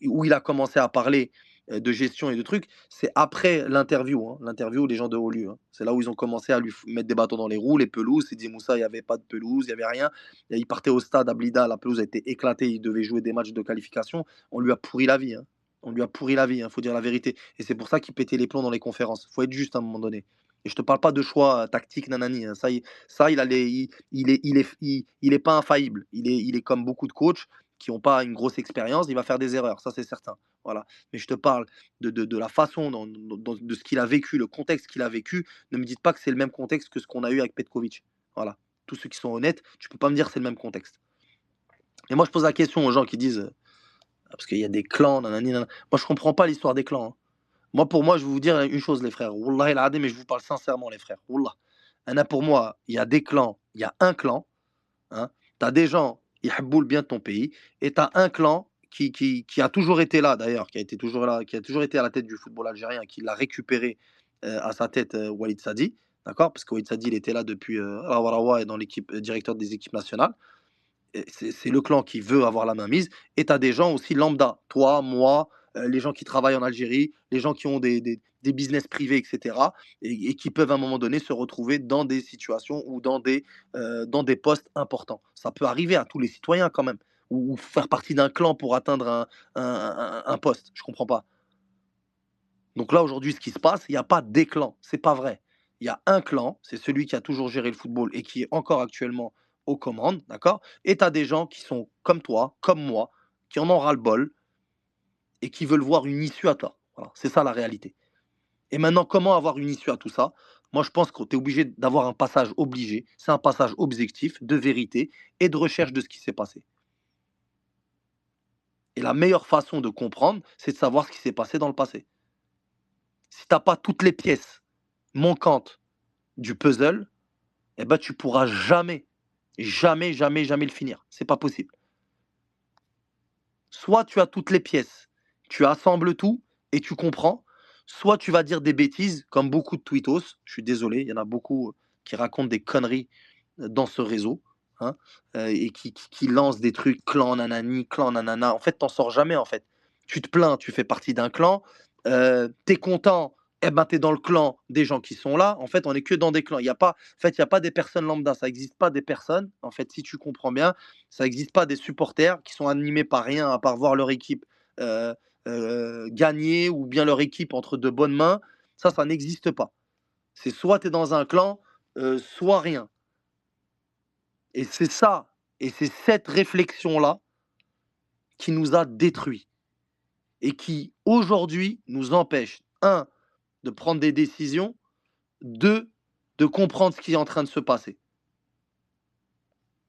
où il a commencé à parler de gestion et de trucs, c'est après l'interview, hein, l'interview des gens de haut lieu, hein. C'est là où ils ont commencé à lui mettre des bâtons dans les roues, les pelouses. Il dit Moussa, il n'y avait pas de pelouse, il n'y avait rien. Et il partait au stade à Blida, la pelouse a été éclatée, il devait jouer des matchs de qualification. On lui a pourri la vie, hein. On lui a pourri la vie, il faut dire la vérité. Et c'est pour ça qu'il pétait les plombs dans les conférences. Il faut être juste à un moment donné. Et je te parle pas de choix tactique, nanani, hein. Ça, il est pas infaillible. Il est comme beaucoup de coachs qui n'ont pas une grosse expérience, il va faire des erreurs, ça c'est certain. Voilà. Mais je te parle de la façon, de ce qu'il a vécu, le contexte qu'il a vécu. Ne me dites pas que c'est le même contexte que ce qu'on a eu avec Petkovic. Voilà. Tous ceux qui sont honnêtes, tu peux pas me dire que c'est le même contexte. Et moi, je pose la question aux gens qui disent, parce qu'il y a des clans, nanani, nanana. Moi, je comprends pas l'histoire des clans, hein. Moi, pour moi, je vais vous dire une chose, les frères. Wallah el mais je vous parle sincèrement, les frères. Wallah. Pour moi, il y a des clans, il y a un clan. Hein. Tu as des gens, ils habboulent bien ton pays, et tu as un clan qui a toujours été là, d'ailleurs, qui a été toujours là, qui a toujours été à la tête du football algérien, qui l'a récupéré à sa tête, Walid Sadi, d'accord? Parce que Walid Sadi, il était là depuis Rawarawa et dans l'équipe, directeur des équipes nationales. C'est le clan qui veut avoir la main mise. Et tu as des gens aussi lambda, toi, moi, les gens qui travaillent en Algérie, les gens qui ont des business privés, etc. Et qui peuvent à un moment donné se retrouver dans des situations ou dans des postes importants. Ça peut arriver à tous les citoyens quand même, ou faire partie d'un clan pour atteindre un poste. Je comprends pas. Donc là, aujourd'hui, ce qui se passe, il n'y a pas des clans. C'est pas vrai. Il y a un clan, c'est celui qui a toujours géré le football et qui est encore actuellement aux commandes, d'accord? Et tu as des gens qui sont comme toi, comme moi, qui en ont ras-le-bol et qui veulent voir une issue à ça. Voilà, c'est ça la réalité. Et maintenant, comment avoir une issue à tout ça? Moi, je pense que tu es obligé d'avoir un passage obligé. C'est un passage objectif, de vérité et de recherche de ce qui s'est passé. Et la meilleure façon de comprendre, c'est de savoir ce qui s'est passé dans le passé. Si tu n'as pas toutes les pièces manquantes du puzzle, eh ben, tu pourras jamais, jamais, jamais, jamais le finir. C'est pas possible. Soit tu as toutes les pièces, tu assembles tout et tu comprends, soit tu vas dire des bêtises, comme beaucoup de tweetos. Je suis désolé, il y en a beaucoup qui racontent des conneries dans ce réseau, hein, et qui lancent des trucs clan nanani, clan nanana. En fait, t'en sors jamais, en fait. Tu te plains, tu fais partie d'un clan, t'es content, eh ben, t'es dans le clan des gens qui sont là. En fait, on n'est que dans des clans. Il y a pas, en fait, il n'y a pas des personnes lambda, ça n'existe pas des personnes. En fait, si tu comprends bien, ça n'existe pas des supporters qui sont animés par rien à part voir leur équipe euh, gagner ou bien leur équipe entre de bonnes mains. Ça n'existe pas. C'est soit tu es dans un clan, soit rien. Et c'est ça, et c'est cette réflexion-là qui nous a détruits et qui, aujourd'hui, nous empêche, un, de prendre des décisions, deux, de comprendre ce qui est en train de se passer.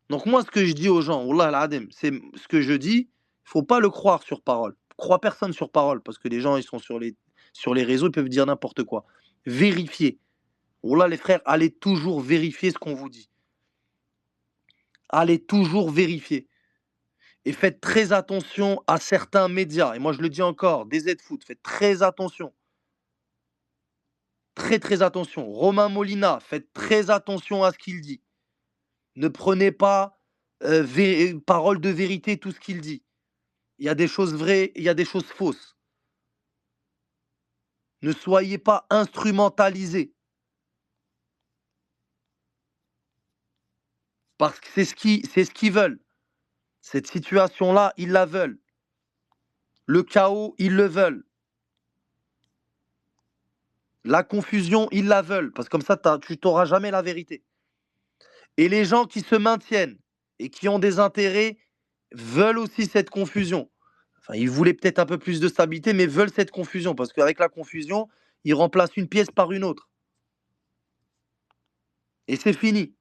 Donc moi, ce que je dis aux gens, Wallah al-Adem, c'est ce que je dis, il faut pas le croire sur parole. Crois personne sur parole, parce que les gens, ils sont sur les réseaux, ils peuvent dire n'importe quoi. Vérifiez. Wallah, les frères, allez toujours vérifier ce qu'on vous dit. Allez toujours vérifier. Et faites très attention à certains médias. Et moi, je le dis encore, DZ Foot, faites très attention. Très, très attention. Romain Molina, faites très attention à ce qu'il dit. Ne prenez pas parole de vérité tout ce qu'il dit. Il y a des choses vraies, il y a des choses fausses. Ne soyez pas instrumentalisés. Parce que c'est ce qu'ils veulent. Cette situation-là, ils la veulent. Le chaos, ils le veulent. La confusion, ils la veulent. Parce que comme ça, tu n'auras jamais la vérité. Et les gens qui se maintiennent et qui ont des intérêts veulent aussi cette confusion. Enfin, ils voulaient peut-être un peu plus de stabilité, mais veulent cette confusion. Parce qu'avec la confusion, ils remplacent une pièce par une autre. Et c'est fini.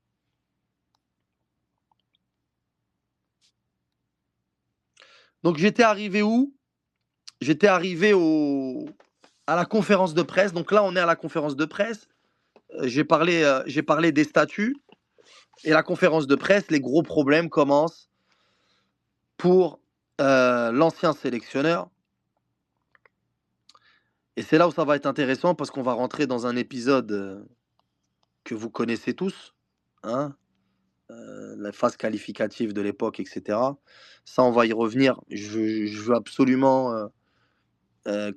Donc j'étais arrivé où? J'étais arrivé à la conférence de presse. Donc là, on est à la conférence de presse. J'ai parlé des statuts. Et la conférence de presse, les gros problèmes commencent pour l'ancien sélectionneur. Et c'est là où ça va être intéressant parce qu'on va rentrer dans un épisode que vous connaissez tous, hein, la phase qualificative de l'époque, etc. Ça, on va y revenir. Je veux absolument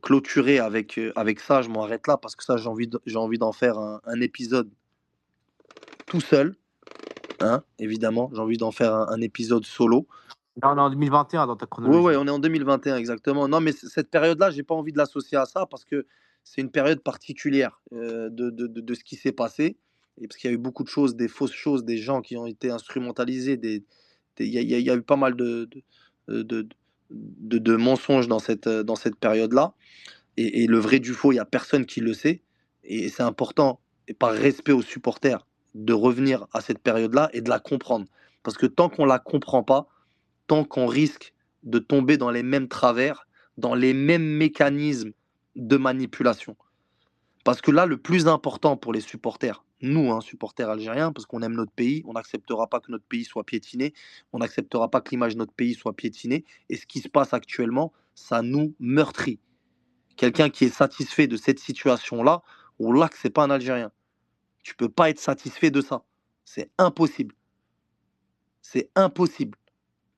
clôturer avec ça. Je m'arrête là parce que ça, j'ai envie d'en faire un épisode tout seul, hein, évidemment. J'ai envie d'en faire un épisode solo. Là, on est en 2021 dans ta Oui, chronologie. on est en 2021, exactement. Non, mais cette période-là, j'ai pas envie de l'associer à ça parce que c'est une période particulière de ce qui s'est passé. Et parce qu'il y a eu beaucoup de choses, des fausses choses, des gens qui ont été instrumentalisés. Il y a eu pas mal de mensonges dans cette période-là. Et le vrai du faux, il n'y a personne qui le sait. Et c'est important, et par respect aux supporters, de revenir à cette période-là et de la comprendre. Parce que tant qu'on ne la comprend pas, tant qu'on risque de tomber dans les mêmes travers, dans les mêmes mécanismes de manipulation. Parce que là, le plus important pour les supporters, nous, hein, supporters algériens, parce qu'on aime notre pays, on n'acceptera pas que notre pays soit piétiné, on n'acceptera pas que l'image de notre pays soit piétinée. Et ce qui se passe actuellement, ça nous meurtrit. Quelqu'un qui est satisfait de cette situation-là, ou là que c'est pas un Algérien. Tu peux pas être satisfait de ça. C'est impossible. C'est impossible.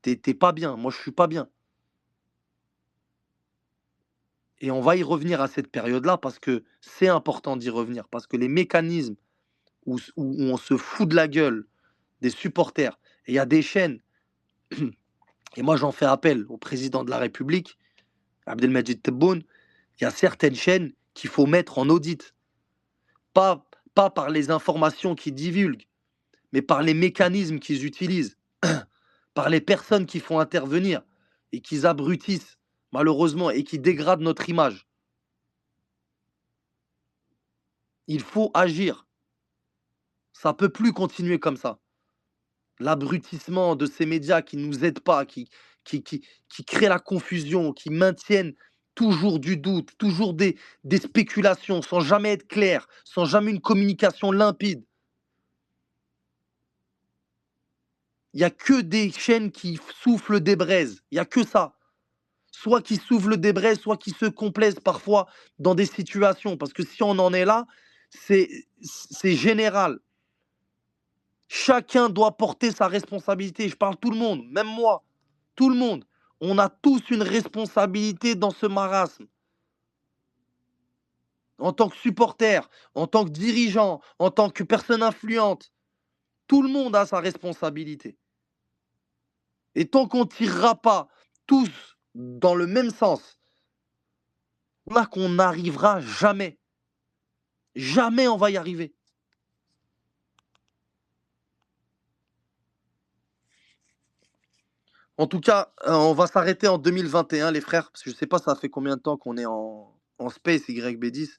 T'es pas bien. Moi, je suis pas bien. Et on va y revenir à cette période-là parce que c'est important d'y revenir. Parce que les mécanismes où on se fout de la gueule des supporters, et il y a des chaînes, et moi j'en fais appel au président de la République, Abdelmajid Tebboune, il y a certaines chaînes qu'il faut mettre en audit. Pas par les informations qu'ils divulguent, mais par les mécanismes qu'ils utilisent, par les personnes qui font intervenir et qui abrutissent, malheureusement, et qui dégradent notre image. Il faut agir. Ça ne peut plus continuer comme ça. L'abrutissement de ces médias qui ne nous aident pas, qui qui créent la confusion, qui maintiennent toujours du doute, toujours des spéculations, sans jamais être clair, sans jamais une communication limpide. Il n'y a que des chaînes qui soufflent des braises. Il n'y a que ça. Soit qui soufflent des braises, soit qui se complaisent parfois dans des situations. Parce que si on en est là, c'est général. Chacun doit porter sa responsabilité. Je parle tout le monde, même moi, tout le monde. On a tous une responsabilité dans ce marasme. En tant que supporter, en tant que dirigeant, en tant que personne influente, tout le monde a sa responsabilité. Et tant qu'on ne tirera pas tous dans le même sens, là qu'on n'arrivera jamais. Jamais on va y arriver. En tout cas, on va s'arrêter en 2021, les frères, parce que je ne sais pas ça fait combien de temps qu'on est en Space YB10.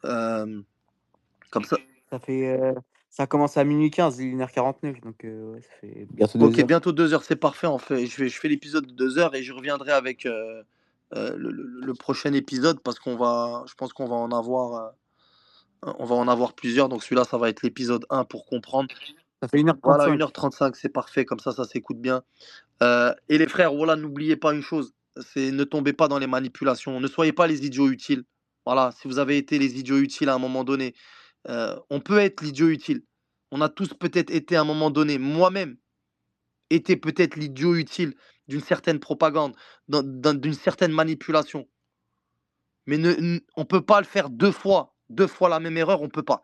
Comme ça. Ça fait, ça a commencé à minuit 15, il est 1h49, donc ouais, ça fait bientôt 2 Ok, heures. bientôt 2 heures, c'est parfait. Je fais l'épisode de 2 heures et je reviendrai avec le prochain épisode parce je pense qu'on on va en avoir plusieurs. Donc celui-là, ça va être l'épisode 1 pour comprendre. Ça fait Voilà, 1h35. 1h35, c'est parfait. Comme ça s'écoute bien. Et les frères, voilà, n'oubliez pas une chose, c'est ne tombez pas dans les manipulations. Ne soyez pas les idiots utiles. Voilà, si vous avez été les idiots utiles à un moment donné, on peut être l'idiot utile. On a tous peut-être été à un moment donné, moi-même, était peut-être l'idiot utile d'une certaine propagande, d'une certaine manipulation. Mais on ne peut pas le faire deux fois la même erreur, on ne peut pas.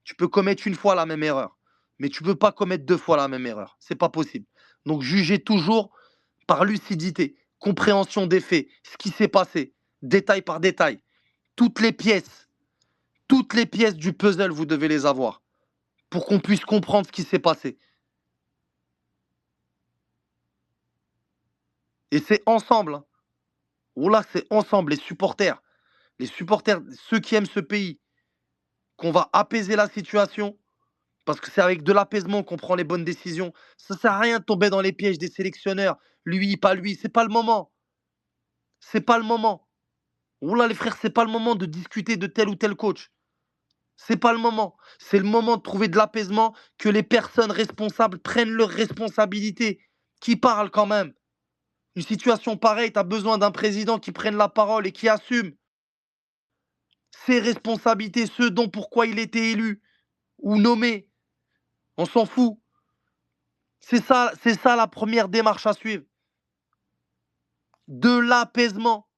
Tu peux commettre une fois la même erreur, mais tu ne peux pas commettre 2 fois la même erreur. C'est pas possible. Donc jugez toujours par lucidité, compréhension des faits, ce qui s'est passé, détail par détail. Toutes les pièces du puzzle, vous devez les avoir pour qu'on puisse comprendre ce qui s'est passé. Et c'est ensemble. Hein. Oula, c'est ensemble, les supporters, ceux qui aiment ce pays, qu'on va apaiser la situation, parce que c'est avec de l'apaisement qu'on prend les bonnes décisions. Ça ne sert à rien de tomber dans les pièges des sélectionneurs. Lui, pas lui, c'est pas le moment. C'est pas le moment. Oula, les frères, c'est pas le moment de discuter de tel ou tel coach. C'est pas le moment. C'est le moment de trouver de l'apaisement, que les personnes responsables prennent leurs responsabilités, qui parlent quand même. Une situation pareille, tu as besoin d'un président qui prenne la parole et qui assume ses responsabilités, ce dont pourquoi il était élu ou nommé. On s'en fout. C'est ça la première démarche à suivre. De l'apaisement.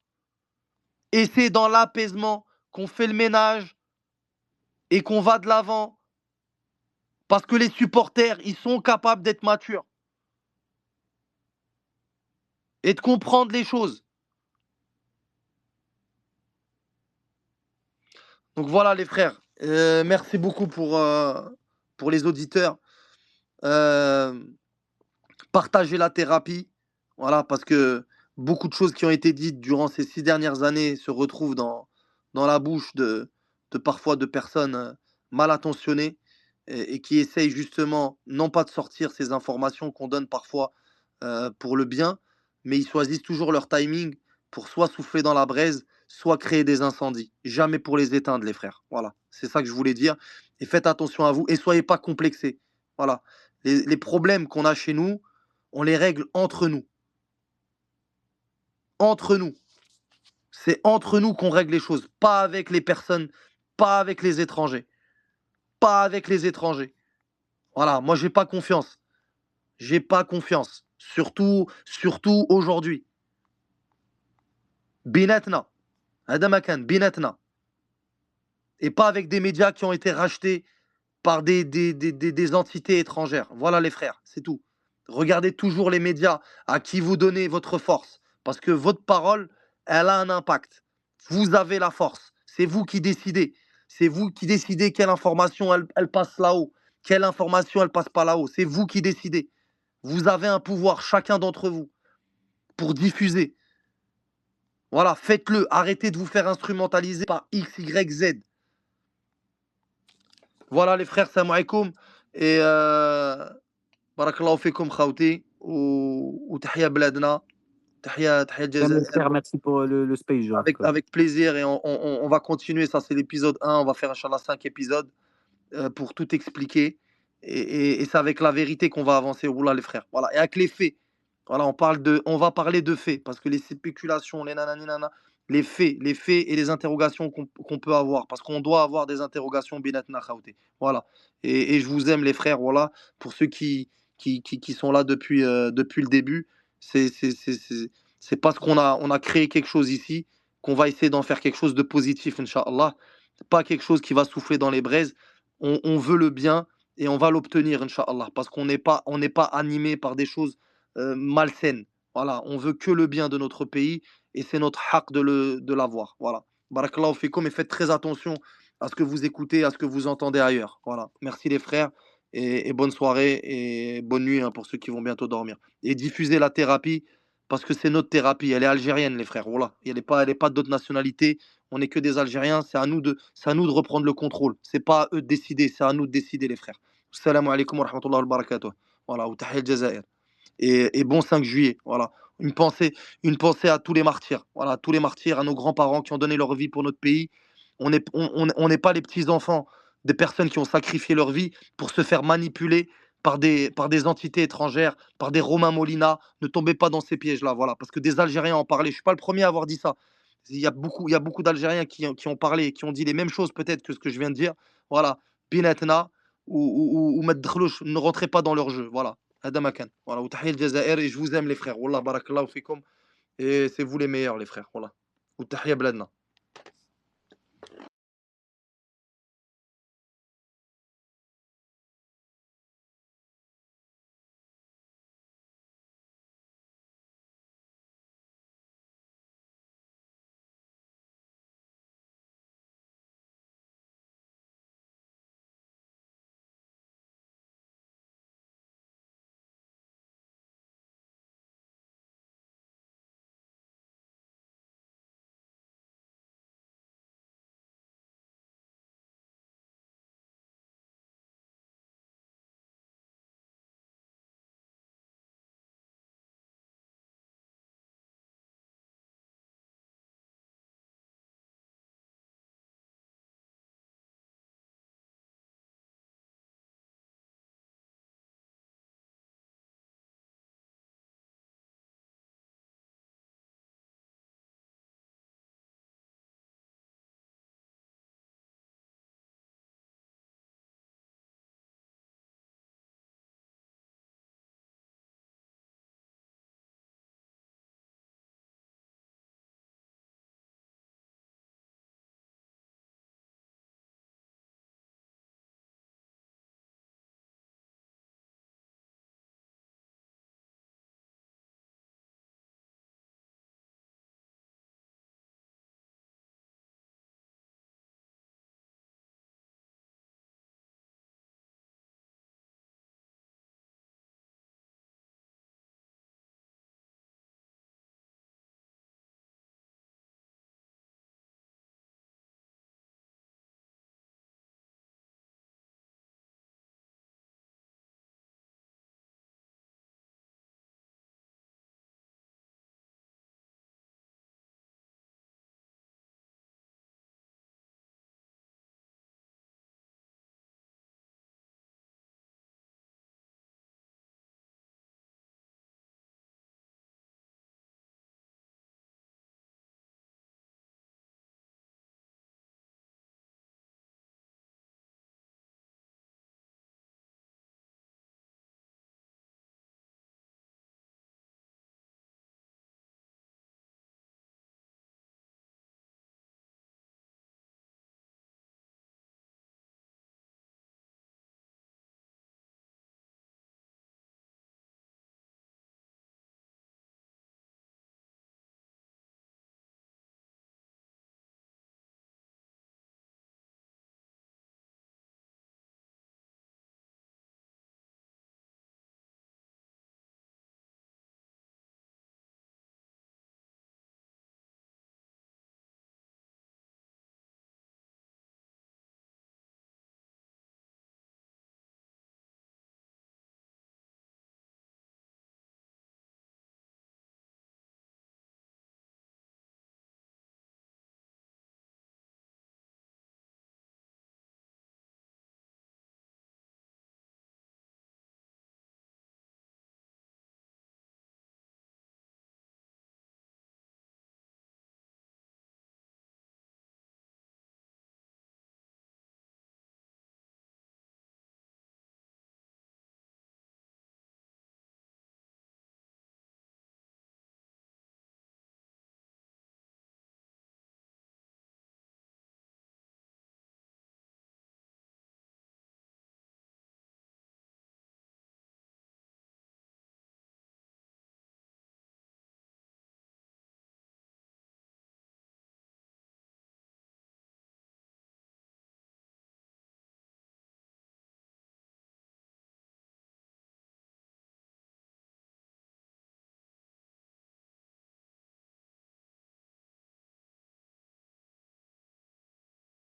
Et c'est dans l'apaisement qu'on fait le ménage et qu'on va de l'avant. Parce que les supporters, ils sont capables d'être matures. Et de comprendre les choses. Donc voilà les frères. Merci beaucoup pour les auditeurs. Euh, Partagez la thérapie. Voilà, parce que beaucoup de choses qui ont été dites durant ces 6 dernières années se retrouvent dans la bouche de parfois de personnes mal intentionnées et qui essayent justement, non pas de sortir ces informations qu'on donne parfois pour le bien, mais ils choisissent toujours leur timing pour soit souffler dans la braise, soit créer des incendies. Jamais pour les éteindre, les frères. Voilà, c'est ça que je voulais dire. Et faites attention à vous et soyez pas complexés. Voilà, les problèmes qu'on a chez nous, on les règle entre nous. Entre nous. C'est entre nous qu'on règle les choses, pas avec les personnes, pas avec les étrangers. Pas avec les étrangers. Voilà, moi j'ai pas confiance. J'ai pas confiance. Surtout aujourd'hui. Binatna. Adamakan, binatna. Et pas avec des médias qui ont été rachetés par des entités étrangères. Voilà les frères, c'est tout. Regardez toujours les médias à qui vous donnez votre force. Parce que votre parole, elle a un impact. Vous avez la force. C'est vous qui décidez. C'est vous qui décidez quelle information elle passe là-haut. Quelle information elle passe pas là-haut. C'est vous qui décidez. Vous avez un pouvoir, chacun d'entre vous, pour diffuser. Voilà, faites-le. Arrêtez de vous faire instrumentaliser par X, Y, Z. Voilà les frères, salam alaikum. Et barakallahu fikum khawti. وتحيا بلادنا Salut تحية les الجزائر. frères, merci pour le space, genre. Avec plaisir, et on va continuer. Ça, c'est l'épisode 1. On va faire, Inch'Allah, 5 épisodes pour tout expliquer. Et c'est avec la vérité qu'on va avancer. Oula, les frères. Voilà. Et avec les faits. Voilà, on va parler de faits. Parce que les spéculations, les nanani nana, les faits et les interrogations qu'on peut avoir. Parce qu'on doit avoir des interrogations binatna khaouté. Voilà. Et je vous aime, les frères. Voilà. Pour ceux qui sont là depuis le début, c'est parce qu'on a créé quelque chose ici qu'on va essayer d'en faire quelque chose de positif, Inch'Allah. Pas quelque chose qui va souffler dans les braises. On veut le bien et on va l'obtenir, Inch'Allah. Parce qu'on n'est pas animé par des choses malsaines. Voilà, on veut que le bien de notre pays et c'est notre haq de l'avoir. Voilà. Barakallahu fikum, et faites très attention à ce que vous écoutez, à ce que vous entendez ailleurs. Voilà. Merci les frères et bonne soirée et bonne nuit, hein, pour ceux qui vont bientôt dormir. Et diffusez la thérapie parce que c'est notre thérapie. Elle est algérienne, les frères. Voilà. Elle est pas d'autre nationalité. On n'est que des Algériens. C'est à nous de reprendre le contrôle. C'est pas à eux de décider. C'est à nous de décider, les frères. Salam alaikum wa rahmatullahi wa barakatuh. Voilà. Ou tahiyya al-Jazair. Et bon 5 juillet. Voilà. Une pensée à tous les martyrs. Voilà. À tous les martyrs, à nos grands-parents qui ont donné leur vie pour notre pays. On n'est pas les petits-enfants des personnes qui ont sacrifié leur vie pour se faire manipuler par des entités étrangères, par des Romain Molina. Ne tombez pas dans ces pièges-là, voilà, parce que des Algériens en parlaient. Je suis pas le premier à avoir dit ça. Il y a beaucoup d'Algériens qui ont parlé, et qui ont dit les mêmes choses peut-être que ce que je viens de dire. Voilà, Binatna ou Medkhlouch, ne rentrez pas dans leur jeu. Voilà, Hada Makan. Voilà, Tahiyya al-Jazair, et je vous aime, les frères. Wallah, barakallahu fikum. Et c'est vous les meilleurs, les frères. Voilà. Ou Tahiyya Bladna.